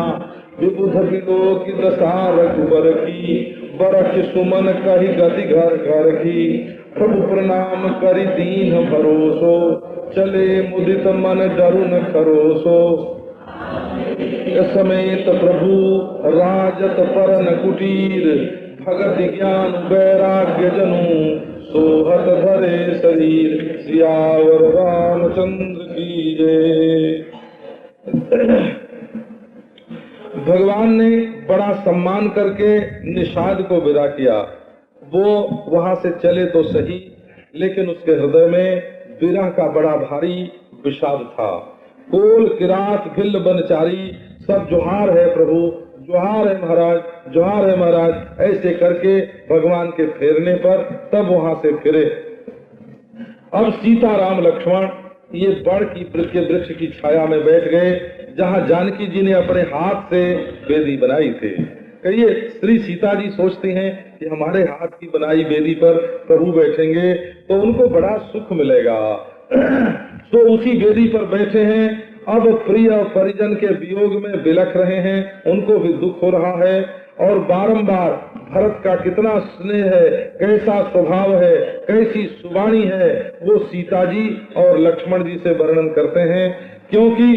विबुध विलोक दशा रघुबर की, बरख सुमन कही गति घर घर की। प्रभु प्रणाम करि दीन भरोसो, चले मुदित मन डरुन खरोसो। समेत प्रभु राजत परन कुटीर, भगत ज्ञान वैराग्य जनु। सोहत धरे शरीर, सियावर रामचंद्र की जय। भगवान ने बड़ा सम्मान करके निषाद को विदा किया। वो वहां से चले तो सही, लेकिन उसके हृदय में विरह का बड़ा भारी विषाद था। कोल किरात भिल्ल बनचारी, सब जोहार है प्रभु, जोहार है महाराज, जोहार है महाराज, ऐसे करके भगवान के फेरने पर तब वहां से फिरे। अब सीता राम लक्ष्मण ये बड़ की वृक्ष की छाया में बैठ गए, जहाँ जानकी जी ने अपने हाथ से वेदी बनाई थी। कहिए, श्री सीता जी सोचती हैं कि हमारे हाथ की बनाई वेदी पर प्रभु बैठेंगे तो उनको बड़ा सुख मिलेगा। तो उसी वेदी पर बैठे हैं। अब प्रिय परिजन के वियोग में बिलख रहे हैं, उनको भी दुख हो रहा है। और बारंबार भरत का कितना स्नेह है, कैसा स्वभाव है, कैसी सुवाणी है, वो सीता जी और लक्ष्मण जी से वर्णन करते हैं। क्योंकि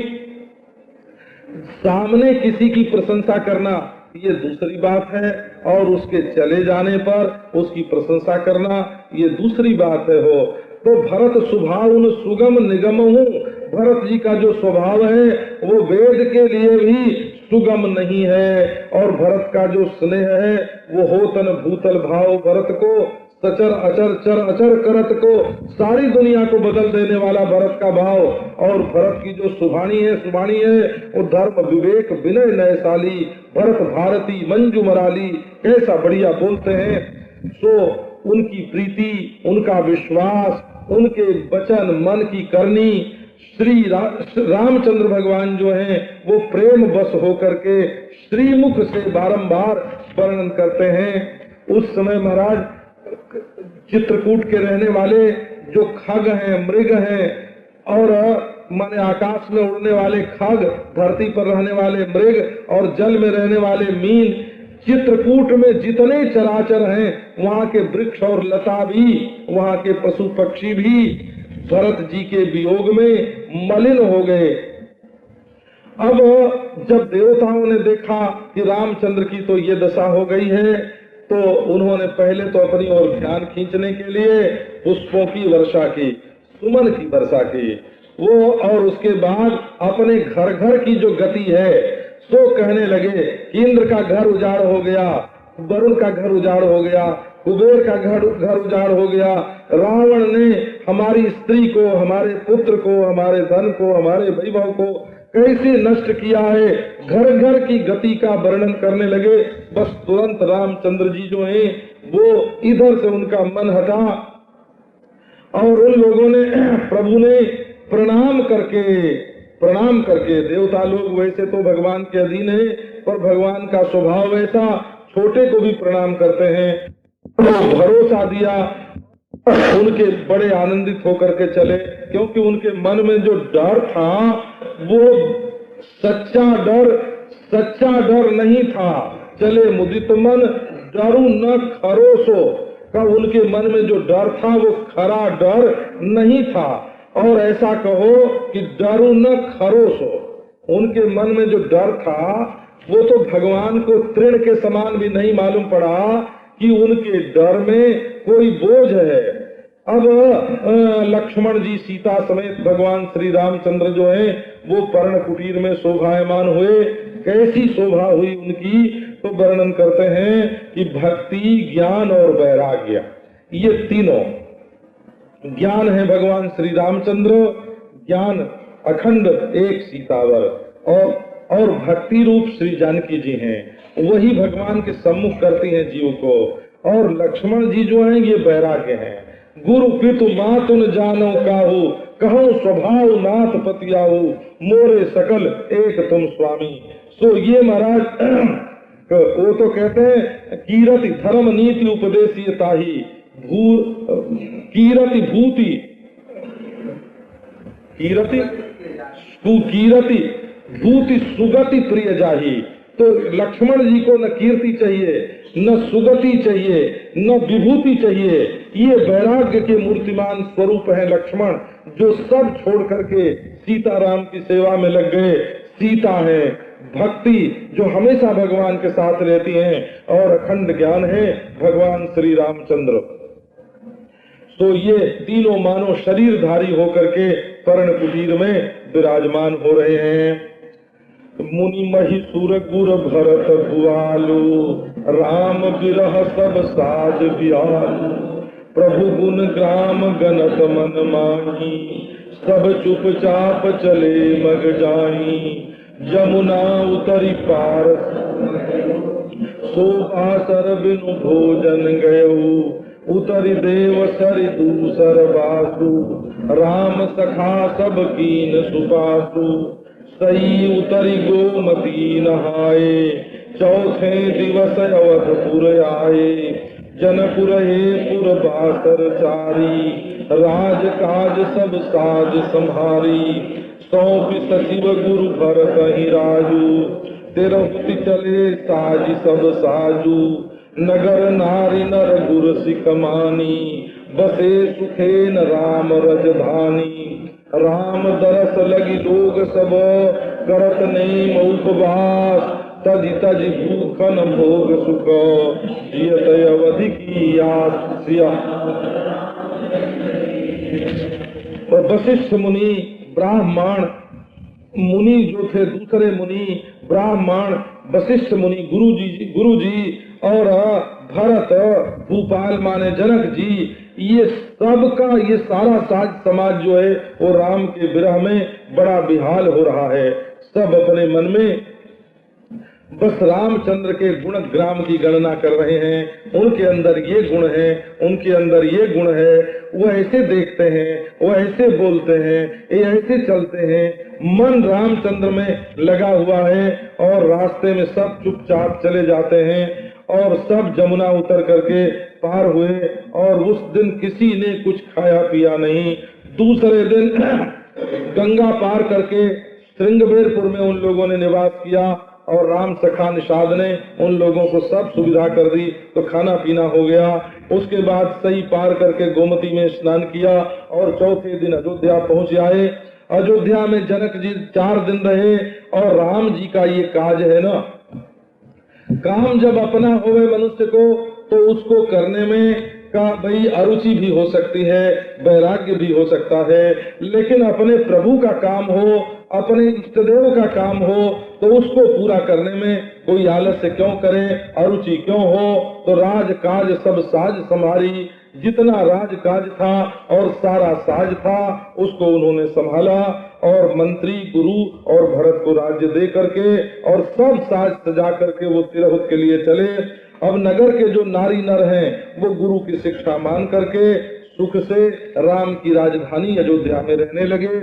सामने किसी की प्रशंसा करना ये दूसरी बात है, और उसके चले जाने पर उसकी प्रशंसा करना ये दूसरी बात है। हो तो भरत स्वभाव सुगम निगम हूँ, भरत जी का जो स्वभाव है वो वेद के लिए भी सुगम नहीं है, और भरत का जो स्नेह है वो होतन भूतल भाव भरत को सचर अचर चर अचर करत को, सारी दुनिया को बदल देने वाला भरत का भाव। और भरत की जो सुभाणी है वो धर्म विवेक विनय नयशाली, भरत भारती मंजू मराली, कैसा बढ़िया बोलते हैं। सो उनकी प्रीति, उनका विश्वास, उनके वचन मन की करनी, श्री रामचंद्र भगवान जो हैं वो प्रेम बस होकर के श्रीमुख से बारंबार वर्णन करते हैं। उस समय महाराज चित्रकूट के रहने वाले जो खग हैं, मृग हैं, और माने आकाश में उड़ने वाले खग, धरती पर रहने वाले मृग और जल में रहने वाले मीन, चित्रकूट में जितने चराचर हैं, वहाँ के वृक्ष और लता भी, वहाँ के पशु पक्षी भी भरत जी के वियोग में मलिन हो गए। अब जब देवताओं ने देखा कि रामचंद्र की तो ये दशा हो गई है, तो उन्होंने पहले तो अपनी ओर ध्यान खींचने के लिए पुष्पों की वर्षा की, सुमन की वर्षा की, वो और उसके बाद अपने घर घर की जो गति है सो कहने लगे कि इंद्र का घर उजाड़ हो गया, वरुण का घर उजाड़ हो गया, कुबेर का घर उजाड़ हो गया, रावण ने हमारी स्त्री को, हमारे पुत्र को, हमारे धन को, हमारे वैभव को कैसे नष्ट किया है। घर घर की गति का वर्णन करने लगे। बस तुरंत रामचंद्र जी जो हैं वो इधर से उनका मन हटा, और उन लोगों ने, प्रभु ने प्रणाम करके देवता लोग वैसे तो भगवान के अधीन है, पर भगवान का स्वभाव ऐसा, छोटे को भी प्रणाम करते हैं। तो भरोसा दिया, उनके बड़े आनंदित होकर के चले, क्योंकि उनके मन में जो डर था वो सच्चा डर नहीं था। चले मुदित मन डरू न खरोसो का, उनके मन में जो डर था वो खरा डर नहीं था। और ऐसा कहो कि डरू न खरोसो, उनके मन में जो डर था वो तो भगवान को तृण के समान भी नहीं मालूम पड़ा कि उनके डर में कोई बोझ है। अब लक्ष्मण जी सीता समेत भगवान श्री रामचंद्र जो हैं वो पर्ण कुटीर में शोभायमान हुए। कैसी शोभा हुई उनकी, तो वर्णन करते हैं कि भक्ति, ज्ञान और वैराग्य, ये तीनों ज्ञान है भगवान श्री रामचंद्र, ज्ञान अखंड एक सीतावर, और भक्ति रूप श्री जानकी जी हैं, वही भगवान के सम्मुख करती हैं जीव को। और लक्ष्मण जी जो हैं ये वैराग्य हैं। गुरु पितु मातु न जानो काहू, कहो स्वभाव नाथ पतियाहू, मोरे सकल एक तुम स्वामी। सो ये महाराज वो तो कहते हैं कीरति धर्म नीति उपदेशीय ताही, कीरति भूति भूति सुगति प्रिय जाही। तो लक्ष्मण जी को न कीर्ति चाहिए, न सुगति चाहिए, न विभूति चाहिए। ये वैराग्य के मूर्तिमान स्वरूप है लक्ष्मण, जो सब छोड़ करके सीताराम की सेवा में लग गए। सीता है भक्ति जो हमेशा भगवान के साथ रहती हैं, और अखंड ज्ञान है भगवान श्री रामचंद्र। तो ये तीनों मानो शरीरधारी होकर के पर्ण कुटीर में विराजमान हो रहे हैं। मुनि महिषुर गुर भरत भुआलु, राम बिरह सब साज बियालु, प्रभु गुण ग्राम गणत मन माही, सब चुपचाप चले मग जाही, यमुना उतरी पार शोभासर बिनु भोजन गयऊ, उतरी देव सरि दूसर बासु, राम सखा सब कीन सुपासु, सही उतरी गोमती नहाए, चौथे दिवस अवधपुर आए, जनपुर हे पुर बासर चारी, राज काज सब साज संभारी, सौंप सचिव गुरु भरत ही राजू, तिरहुति चले साज सब साजू, नगर नारी नर गुर सिकमानी, बसे सुखेन राम रजधानी। राम दरस लगी लोग सब, करत नेम उपवास, तज तज भूखन भोग सुख, जियत अवधि की आस सिया। और वशिष्ठ मुनि ब्राह्मण मुनि जो थे, दूसरे मुनि ब्राह्मण वशिष्ठ मुनि गुरु जी और भरत भूपाल माने जनक जी, ये सबका ये सारा साज समाज जो है वो राम के विरह में बड़ा बेहाल हो रहा है। सब अपने मन में बस रामचंद्र के गुण ग्राम की गणना कर रहे हैं, उनके अंदर ये गुण है, उनके अंदर ये गुण है, वो ऐसे देखते हैं, वो ऐसे बोलते हैं, ये ऐसे चलते हैं। मन रामचंद्र में लगा हुआ है और रास्ते में सब चुपचाप चले जाते हैं और सब जमुना उतर करके पार हुए और उस दिन किसी ने कुछ खाया पिया नहीं। दूसरे दिन गंगा पार करके श्रृंगबेरपुर में उन लोगों ने निवास किया और राम सखा निषाद ने उन लोगों को सब सुविधा कर दी, तो खाना पीना हो गया। उसके बाद सही पार करके गोमती में स्नान किया और चौथे दिन अयोध्या पहुंच आए। अयोध्या में जनक जी 4 दिन रहे और राम जी का ये काज है ना, काम जब अपना होवे मनुष्य को तो उसको करने में का भाई अरुचि भी हो सकती है, वैराग्य भी हो सकता है, लेकिन अपने प्रभु का काम हो, अपने इष्ट देव का काम हो तो उसको पूरा करने में कोई आलस्य क्यों करे, अरुचि क्यों हो। तो राज काज सब साज संभारी, जितना राज काज था और सारा साज था उसको उन्होंने संभाला और मंत्री गुरु और भरत को राज्य दे करके और सब साज सजा करके वो तिरहुत के लिए चले। अब नगर के जो नारी नर हैं वो गुरु की शिक्षा मान करके सुख से राम की राजधानी अयोध्या में रहने लगे।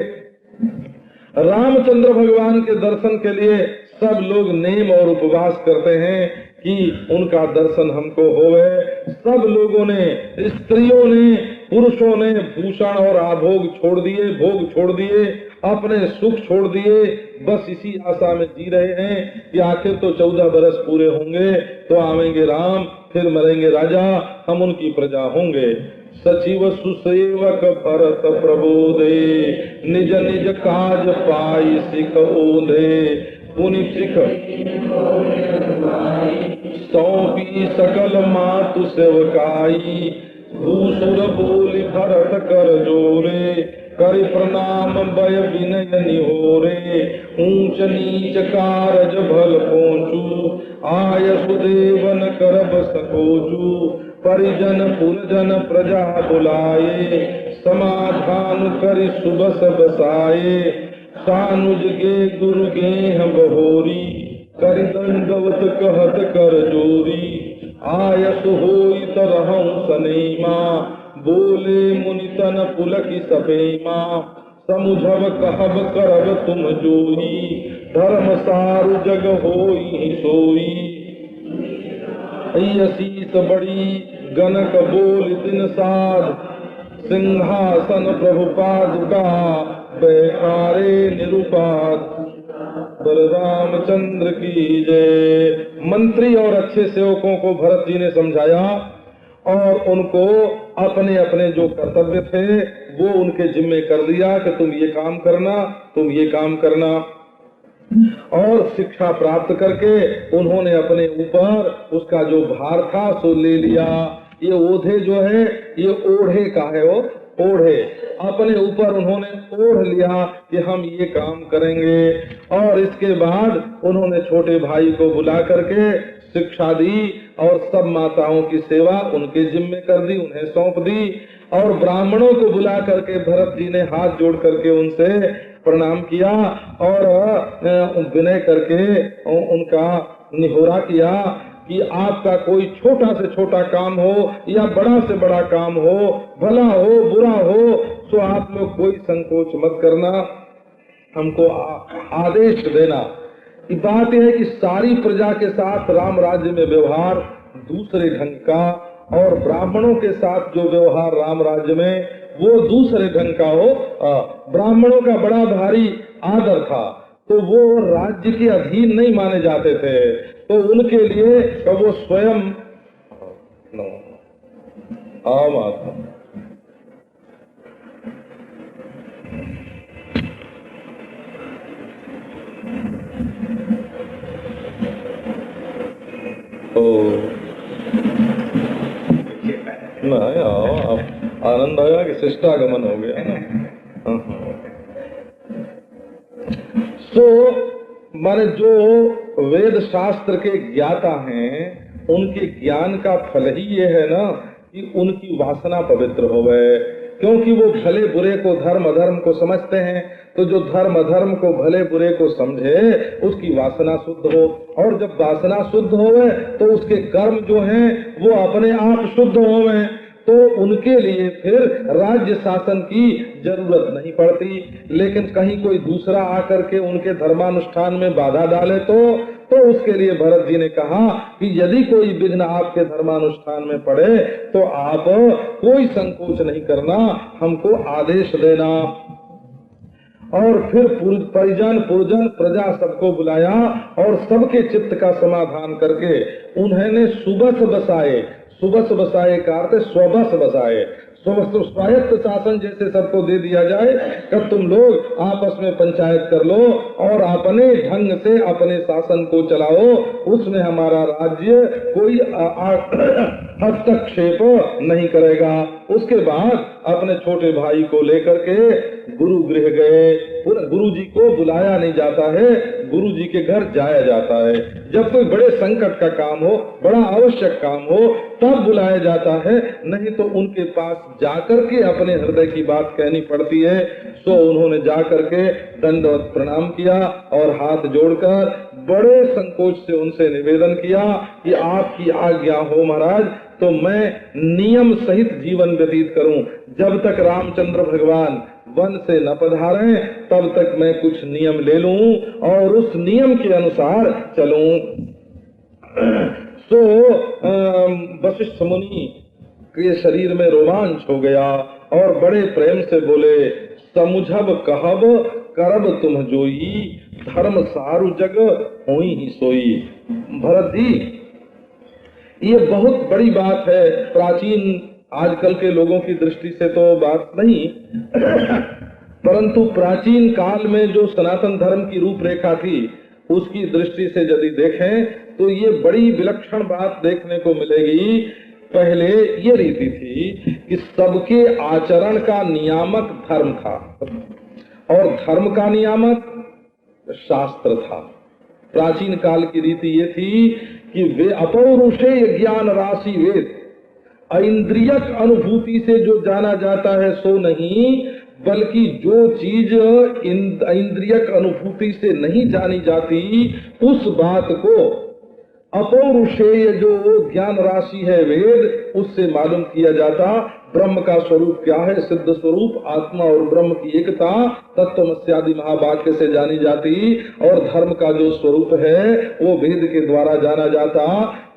रामचंद्र भगवान के दर्शन के लिए सब लोग नेम और उपवास करते हैं कि उनका दर्शन हमको होवे। सब लोगों ने, स्त्रियों ने, पुरुषों ने भूषण और आभोग छोड़ दिए, भोग छोड़ दिए, अपने सुख छोड़ दिए, बस इसी आशा में जी रहे हैं कि आखिर तो 14 बरस पूरे होंगे तो आवेंगे राम, फिर मरेंगे राजा, हम उनकी प्रजा होंगे। सचिव सुसेवक भरत प्रबोधे, निज निज काज पाई सिख ओधे, पुनि सिख सौंपी सकल मातु सेवकाई, भूसुर बोली भरत कर जोरे, करि प्रणाम भय विनय निहोरे, ऊंच नीच कारज भल पहुँचू, आय सुदेवन करब सकोजू, परिजन पुरजन प्रजा बुलाए, समाधान करि सुबस बसाए, सानुज गे गुरु गेह बहोरी, करि दंडवत कहत कर जोरी, आयस होई तरहु सनेमा, बोले मुनितन पुलकी सपेमा, समुझब कहब करब तुम जोई, धर्म सारु जग होई सोई। असीस बड़ी गनक बोल दिन साध, सिंहासन प्रभु पादुका बैठारे निरुपाद। रामचंद्र की जय। मंत्री और अच्छे सेवकों को भरत जी ने समझाया और उनको अपने अपने जो कर्तव्य थे वो उनके जिम्मे कर दिया कि तुम ये काम करना, तुम ये काम करना। और शिक्षा प्राप्त करके उन्होंने अपने ऊपर उसका जो भार था सो ले लिया। ये ओढ़े जो है ये ओढ़े का है, वो ओढ़े अपने ऊपर उन्होंने ओढ़ लिया कि हम ये काम करेंगे। और इसके बाद उन्होंने छोटे भाई को बुला करके शिक्षा दी और सब माताओं की सेवा उनके जिम्मे कर दी, उन्हें सौंप दी। और ब्राह्मणों को बुला करके भरत जी ने हाथ जोड़ करके उनसे प्रणाम किया और विनय करके उनका निहोरा किया कि आपका कोई छोटा से छोटा काम हो या बड़ा से बड़ा काम हो, भला हो बुरा हो, तो आप लोग कोई संकोच मत करना, हमको आदेश देना। बात यह है कि सारी प्रजा के साथ राम राज्य में व्यवहार दूसरे ढंग का और ब्राह्मणों के साथ जो व्यवहार राम राज्य में वो दूसरे ढंग का हो। ब्राह्मणों का बड़ा भारी आदर था, तो वो राज्य के अधीन नहीं माने जाते थे, तो उनके लिए तो वो स्वयं माता नहीं आओ, आनंद आया कि शिष्टागमन हो गया ना। तो माने जो वेद शास्त्र के ज्ञाता हैं, उनके ज्ञान का फल ही ये है ना कि उनकी वासना पवित्र हो गए, क्योंकि वो भले बुरे को धर्म अधर्म को समझते हैं। तो जो धर्म अधर्म को भले बुरे को समझे उसकी वासना शुद्ध हो, और जब वासना शुद्ध होवे तो उसके कर्म जो हैं वो अपने आप शुद्ध होवे, तो उनके लिए फिर राज्य शासन की जरूरत नहीं पड़ती। लेकिन कहीं कोई दूसरा आकर के उनके धर्मानुष्ठान में बाधा डाले तो उसके लिए भरत जी ने कहा कि यदि कोई विघ्न आपके धर्मानुष्ठान में पड़े तो आप कोई संकोच नहीं करना, हमको आदेश देना। और फिर परिजन पुरजन प्रजा सबको बुलाया और सबके चित्त का समाधान करके उन्होंने सुबस बसाए। सुबस बसाए का अर्थ स्वबस बसाए, स्वायत्त शासन जैसे सबको दे दिया जाए कि तुम लोग आपस में पंचायत कर लो और अपने ढंग से अपने शासन को चलाओ, उसमें हमारा राज्य कोई हस्तक्षेप नहीं करेगा। उसके बाद अपने छोटे भाई को लेकर के गुरु गृह गए। गुरु जी को बुलाया नहीं जाता है, गुरु जी के घर जाया जाता है। जब कोई बड़े संकट का काम हो, बड़ा आवश्यक काम हो, तब बुलाया जाता है, नहीं तो उनके पास जाकर के अपने हृदय की बात कहनी पड़ती है। सो उन्होंने जाकर के दंडवत प्रणाम किया और हाथ जोड़कर बड़े संकोच से उनसे निवेदन किया कि आपकी आज्ञा हो महाराज, तो मैं नियम सहित जीवन व्यतीत करूं। जब तक रामचंद्र भगवान वन से न पधारे तब तक मैं कुछ नियम ले लूं और उस नियम के अनुसार चलूं। सो वशिष्ठ मुनि के शरीर में रोमांच हो गया और बड़े प्रेम से बोले, समुझब कहब करब तुम जोई, धर्म सारु जग होई ही सोई। भरत जी, ये बहुत बड़ी बात है। प्राचीन आजकल के लोगों की दृष्टि से तो बात नहीं, परंतु प्राचीन काल में जो सनातन धर्म की रूपरेखा थी उसकी दृष्टि से यदि देखें तो ये बड़ी विलक्षण बात देखने को मिलेगी। पहले ये रीति थी कि सबके आचरण का नियामक धर्म था और धर्म का नियामक शास्त्र था। प्राचीन काल की रीति ये थी कि वे अपौरुषेय ज्ञान राशि वेद, इंद्रियक अनुभूति से जो जाना जाता है सो नहीं, बल्कि जो चीज इंद्रियक अनुभूति से नहीं जानी जाती उस बात को अपौरुषेय जो ज्ञान राशि है वेद, उससे मालूम किया जाता। ब्रह्म का स्वरूप क्या है, सिद्ध स्वरूप आत्मा और ब्रह्म की एकता तत्वमस्यादि महावाक्य से जानी जाती, और धर्म का जो स्वरूप है वो वेद के द्वारा जाना जाता।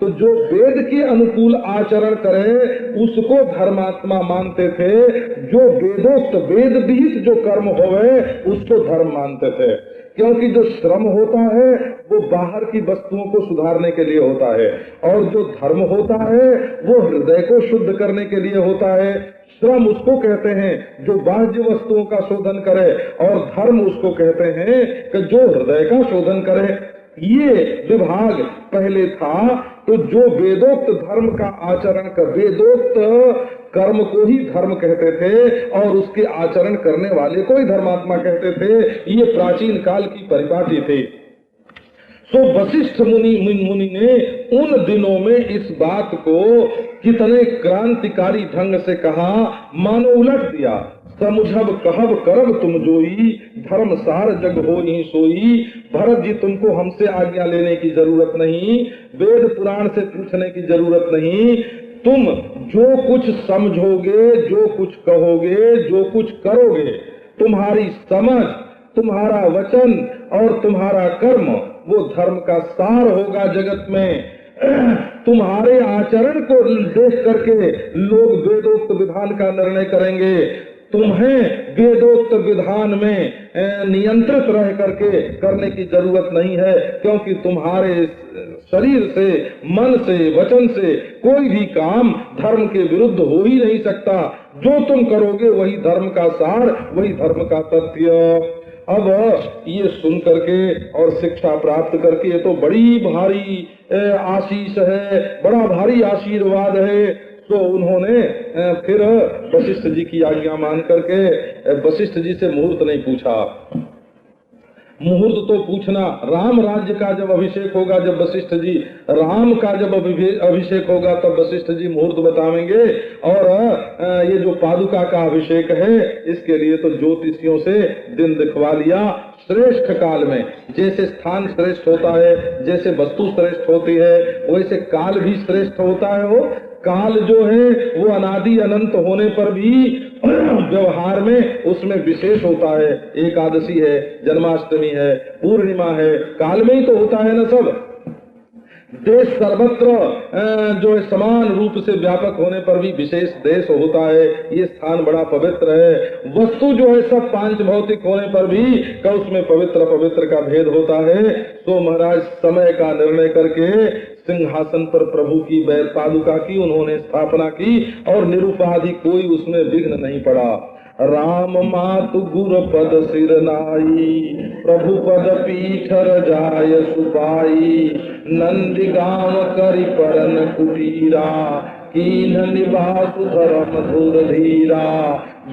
तो जो वेद के अनुकूल आचरण करे उसको धर्मात्मा मानते थे, जो वेदोक्त वेद विहित जो कर्म होवे उसको धर्म मानते थे। क्योंकि जो श्रम होता है वो बाहर की वस्तुओं को सुधारने के लिए होता है, और जो धर्म होता है वो हृदय को शुद्ध करने के लिए होता है। श्रम उसको कहते हैं जो बाह्य वस्तुओं का शोधन करे, और धर्म उसको कहते हैं कि जो हृदय का शोधन करे। ये विभाग पहले था। तो जो वेदोक्त धर्म का आचरण कर, वेदोक्त कर्म को ही धर्म कहते थे और उसके आचरण करने वाले को ही धर्मात्मा कहते थे। ये प्राचीन काल की परिपाटी थी। सो वशिष्ठ मुनि ने उन दिनों में इस बात को कितने क्रांतिकारी ढंग से कहा, मानो उलट दिया। समुझब कहब करब तुम जोई, धर्म सार जग हो ही सोई। भरत जी, तुमको हमसे आज्ञा लेने की जरूरत नहीं, वेद पुराण से पूछने की जरूरत नहीं। तुम जो कुछ समझोगे, जो कुछ कहोगे, जो कुछ करोगे, तुम्हारी समझ, तुम्हारा वचन और तुम्हारा कर्म वो धर्म का सार होगा जगत में। तुम्हारे आचरण को देख करके लोग वेदोक्त विधान का निर्णय करेंगे। तुम्हें वेदोक्त विधान में नियंत्रित रह करके करने की जरूरत नहीं है, क्योंकि तुम्हारे शरीर से, मन से, वचन से कोई भी काम धर्म के विरुद्ध हो ही नहीं सकता। जो तुम करोगे वही धर्म का सार, वही धर्म का तथ्य। अब ये सुन करके और शिक्षा प्राप्त करके ये तो बड़ी भारी आशीष है, बड़ा भारी आशीर्वाद है। तो उन्होंने फिर वशिष्ठ जी की आज्ञा मान करके वशिष्ठ जी से मुहूर्त नहीं पूछा। मुहूर्त तो पूछना राम राज्य का जब अभिषेक होगा, जब वशिष्ठ जी राम का जब अभिषेक होगा तब वशिष्ठ जी मुहूर्त बतावेंगे। और ये जो पादुका का अभिषेक है इसके लिए तो ज्योतिषियों से दिन दिखवा लिया। श्रेष्ठ काल में जैसे स्थान श्रेष्ठ होता है, जैसे वस्तु श्रेष्ठ होती है, वैसे काल भी श्रेष्ठ होता है। वो काल जो है वो अनादि अनंत होने पर भी व्यवहार में उसमें विशेष होता है। एकादशी है, जन्माष्टमी है, पूर्णिमा है, काल में ही तो होता है ना सब। देश सर्वत्र जो है समान रूप से व्यापक होने पर भी विशेष देश होता है। ये स्थान बड़ा पवित्र है। वस्तु जो है सब पांच भौतिक होने पर भी उसमें पवित्र पवित्र का भेद होता है। तो महाराज समय का निर्णय करके सिंहासन पर प्रभु की पादुका की उन्होंने स्थापना की और निरुपाधि कोई उसमें विघ्न नहीं पड़ा। राम मातु गुरु पद सिर नाई, प्रभु पद पीठर जाय सुपाई, नंदी गांव करि परन कुटीरा, कीन निवासु धर्म धुर धीरा,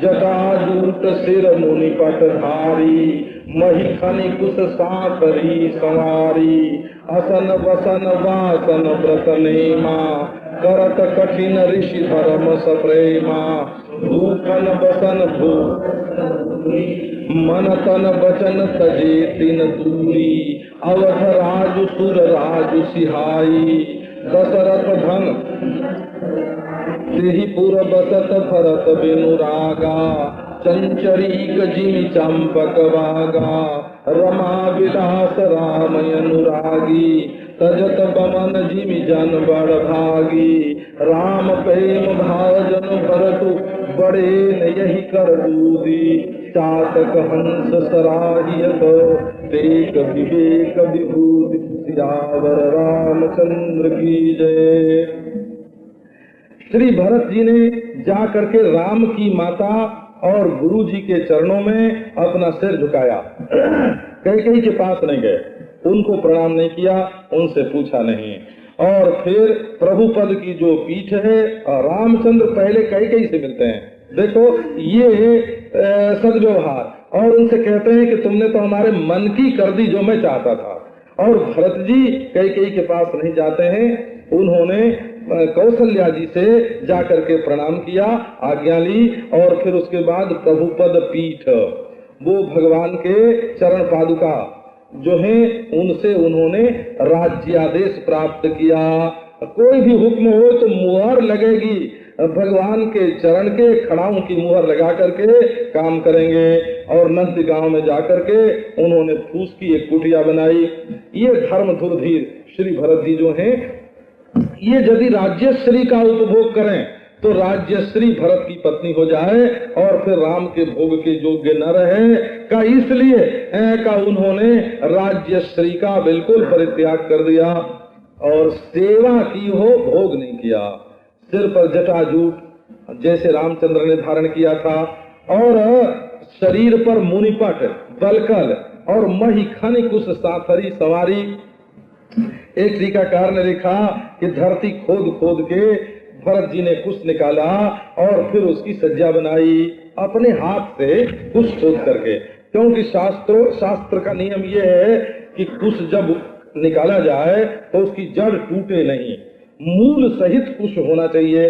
जटाजूट सिर मुनि पटधारी, महिखनि कुश साकरी संवारी, असन वसन वासन व्रत नेमा, करत कठिन ऋषि धर्म सप्रेमा, भूखन बसन भू मन तन वचन तजे तिन दूरी, अवध राजु सुर राजु सिहाई, दशरथ धन तेहि पुर बसत भरत बेनुरागा, चंचरीक जिमि चंपक वागा, रमा विलास राम अनुरागी, तजत बमन जिमि जन बड़ भागी, राम प्रेम भाव जन भरतु बड़े यही कर दूदी, चातक हंस सराहियत तेक विवेक विभूति, सियावर रामचंद्र की जय। श्री भरत जी ने जा करके राम की माता और गुरु जी के चरणों में अपना सिर झुकाया। कैकेयी के पास नहीं गए, उनको प्रणाम नहीं किया, उनसे पूछा नहीं। और फिर प्रभु पद की जो पीठ है, रामचंद्र पहले कैकेयी से मिलते हैं। देखो ये सद्व्यवहार, और उनसे कहते हैं कि तुमने तो हमारे मन की कर दी जो मैं चाहता था। और भरत जी कैकेयी के पास नहीं जाते हैं, उन्होंने कौशल्या जी से जाकर के प्रणाम किया, आज्ञा ली, और फिर उसके बाद प्रभु पद पीठ, वो भगवान के चरण पादुका जो है उनसे उन्होंने राज्यादेश प्राप्त किया। कोई भी हुक्म हो तो मुहर लगेगी, भगवान के चरण के खड़ाओं की मुहर लगा करके काम करेंगे। और नंद गांव में जाकर के उन्होंने फूस की एक कुटिया बनाई। ये धर्म धुरधीर श्री भरत जी जो हैं, ये यदि राज्यश्री का उपभोग करें तो राज्यश्री भरत की पत्नी हो जाए और फिर राम के भोग के योग्य न रहे का, इसलिए का उन्होंने राज्यश्री का बिल्कुल परित्याग कर दिया और सेवा की हो, भोग नहीं किया। सिर पर जटाजूट जैसे रामचंद्र ने धारण किया था, और शरीर पर मुनिपट, बलकल और महिखनि कुश साथरी सवारी। एक टीकाकार ने लिखा कि धरती खोद खोद के भरत जी ने कुश निकाला और फिर उसकी सज्जा बनाई अपने हाथ से, कुश खोद करके। क्योंकि शास्त्र का नियम यह है कि कुश जब निकाला जाए तो उसकी जड़ टूटे नहीं, मूल सहित कुश होना चाहिए।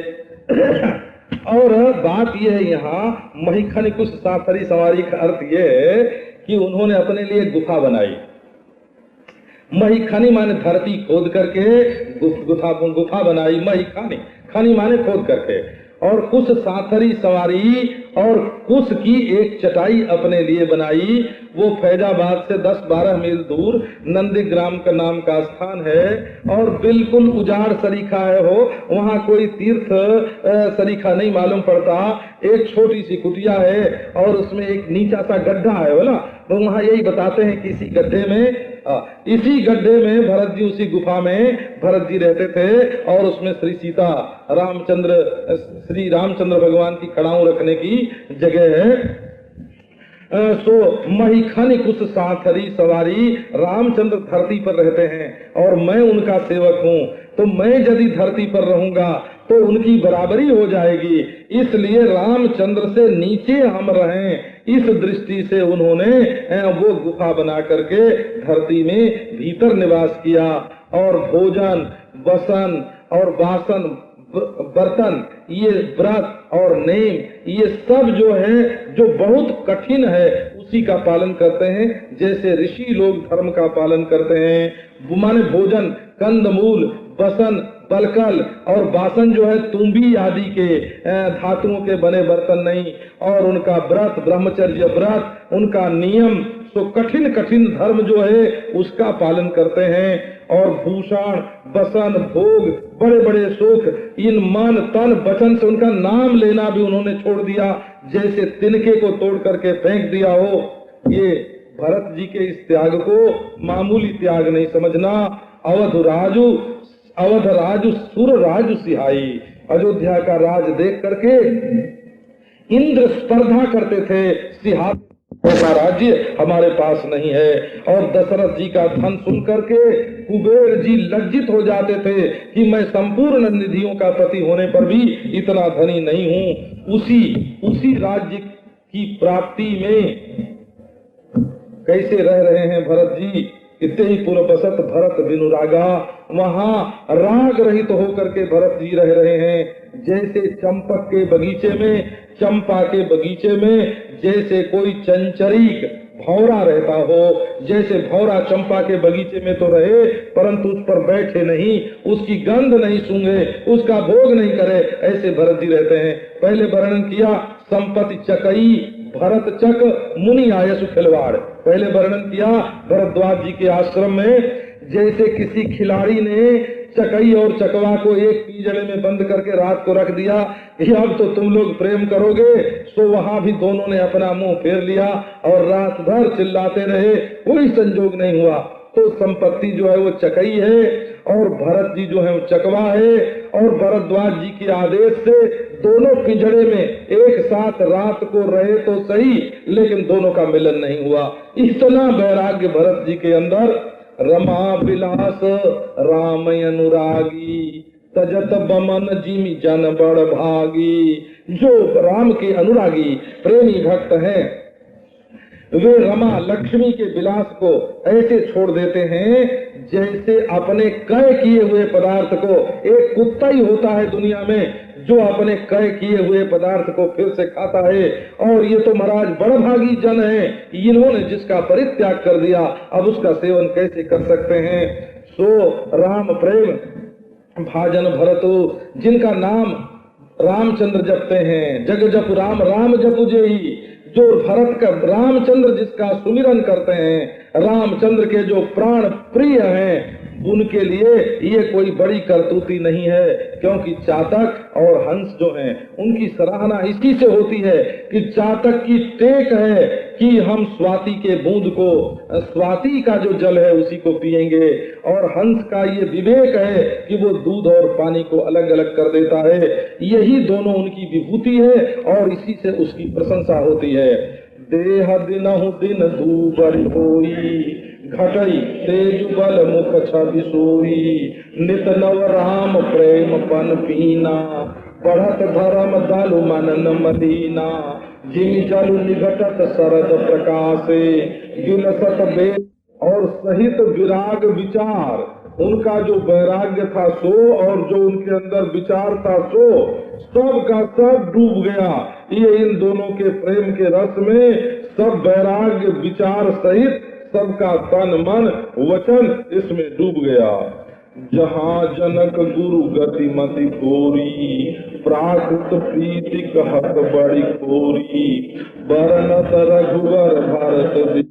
और बात यह है यहाँ महिखनि कुश साथरी सवारी का अर्थ यह है कि उन्होंने अपने लिए गुफा बनाई। महिखनि माने धरती खोद करके गुफा बनाई, महिखनि, खनि माने खोद करके। और कुछ साथरी सवारी और कुछ की एक चटाई अपने लिए बनाई। वो फैजाबाद से 10-12 मील दूर नंदीग्राम का नाम का स्थान है और बिल्कुल उजाड़ सरीखा है। हो वहाँ कोई तीर्थ सरीखा नहीं मालूम पड़ता। एक छोटी सी कुटिया है और उसमें एक नीचा सा गड्ढा है बोला। तो वहाँ यही बताते हैं कि इसी गड्ढे में भरत जी, उसी गुफा में भरत जी रहते थे और उसमें श्री रामचंद्र भगवान की खड़ाऊ रखने की जगह है। सो महिखन कुछ साथरी सवारी, रामचंद्र धरती पर रहते हैं और मैं उनका सेवक हूँ, तो मैं यदि धरती पर रहूंगा तो उनकी बराबरी हो जाएगी, इसलिए रामचंद्र से नीचे हम रहें। इस दृष्टि से उन्होंने वो गुफा बना करके धरती में भीतर निवास किया और भोजन, वसन और वासन, बर्तन, ये व्रत और नेम, ये सब जो है जो बहुत कठिन है उसी का पालन करते हैं, जैसे ऋषि लोग धर्म का पालन करते हैं। माने भोजन, कंदमूल, बसन, बलकल और बासन जो है तुम्बी आदि के धातुओं के बने बर्तन नहीं, और उनका व्रत, ब्रह्मचर्य व्रत, उनका नियम, तो कठिन कठिन धर्म जो है उसका पालन करते हैं। और भूषण, बसन, भोग, बड़े बड़े सुख, इन मन तन वचन से उनका नाम लेना भी उन्होंने छोड़ दिया, जैसे तिनके को तोड़ करके फेंक दिया हो। ये भरत जी के इस त्याग को मामूली त्याग नहीं समझना। अवध राजु सुर राजु सिहाई, अयोध्या का राज देख करके इंद्र स्पर्धा करते थे, सिहाई ऐसा राज्य हमारे पास नहीं है। और दशरथ जी का धन सुन करके कुबेर जी लज्जित हो जाते थे कि मैं संपूर्ण निधियों का पति होने पर भी इतना धनी नहीं हूँ। उसी राज्य की प्राप्ति में कैसे रह रहे हैं भरत जी। इतने ही पूर्व बसत भरत बिनु रागा, वहाँ राग रहित तो होकर के भरत जी रह रहे हैं। जैसे चंपक के बगीचे में, चंपा के बगीचे में जैसे कोई चंचरीक भौरा रहता हो, जैसे भौरा चंपा के बगीचे में तो रहे परंतु उस पर बैठे नहीं, उसकी गंध नहीं सूंघे, उसका भोग नहीं करे, ऐसे भरत जी रहते हैं। पहले वर्णन किया संपत्ति चकई भरत चक मुनि आयसु खिलवाड़। पहले वर्णन किया भरद्वाज जी के आश्रम में जैसे किसी खिलाड़ी ने चकई और चकवा को एक पिंजड़े में बंद करके रात को रख दिया कि अब तो तुम लोग प्रेम करोगे, तो वहां भी दोनों ने अपना मुंह फेर लिया और रात भर चिल्लाते रहे, कोई संजोग नहीं हुआ। तो संपत्ति जो है वो चकई है और भरत जी जो है वो चकवा है। और भरद्वाज जी के आदेश से दोनों पिंजड़े में एक साथ रात को रहे तो सही, लेकिन दोनों का मिलन नहीं हुआ। इतना वैराग्य भरत जी के अंदर। रमा विलास राम अनुरागी, तजत बमन जिमि जन बड़ भागी। जो राम के अनुरागी प्रेमी भक्त हैं वे रमा लक्ष्मी के विलास को ऐसे छोड़ देते हैं जैसे अपने क्रय किए हुए पदार्थ को, एक कुत्ता ही होता है दुनिया में जो अपने क्रय किए हुए पदार्थ को फिर से खाता है, और ये तो महाराज बड़भागी जन है, इन्होंने जिसका परित्याग कर दिया अब उसका सेवन कैसे कर सकते हैं। सो राम प्रेम भाजन भरतो, जिनका नाम रामचंद्र जपते हैं, जग जप राम राम जपु जेहि। जो भरत का रामचंद्र जिसका सुमिरन करते हैं, रामचंद्र के जो प्राण प्रिय हैं, उनके लिए ये कोई बड़ी करतूती नहीं है। क्योंकि चातक और हंस जो हैं उनकी सराहना इसी से होती है कि चातक की टेक है कि हम स्वाति के बूंद को, स्वाति का जो जल है उसी को पिएंगे, और हंस का ये विवेक है कि वो दूध और पानी को अलग अलग कर देता है। यही दोनों उनकी विभूति है और इसी से उसकी प्रशंसा होती है। देह दिनहु दिन दूबर होई, घटई तेज बल मुख छवि सोई। नित नव राम प्रेम पन पीना, बढ़त धर्म दलु मनन मदीना। जिमि जलु निघटत शरद प्रकाशे, बिलसत बेद और सहित विराग विचार। उनका जो वैराग्य था सो और जो उनके अंदर विचार था सो सब का सब डूब गया। ये इन दोनों के प्रेम के रस में सब वैराग्य विचार सहित सबका तन मन वचन इसमें डूब गया। जहाँ जनक गुरु गति मति थोरी, प्राकृत प्रीति कहत बड़ी खोरी, बरनत रघुवर भरत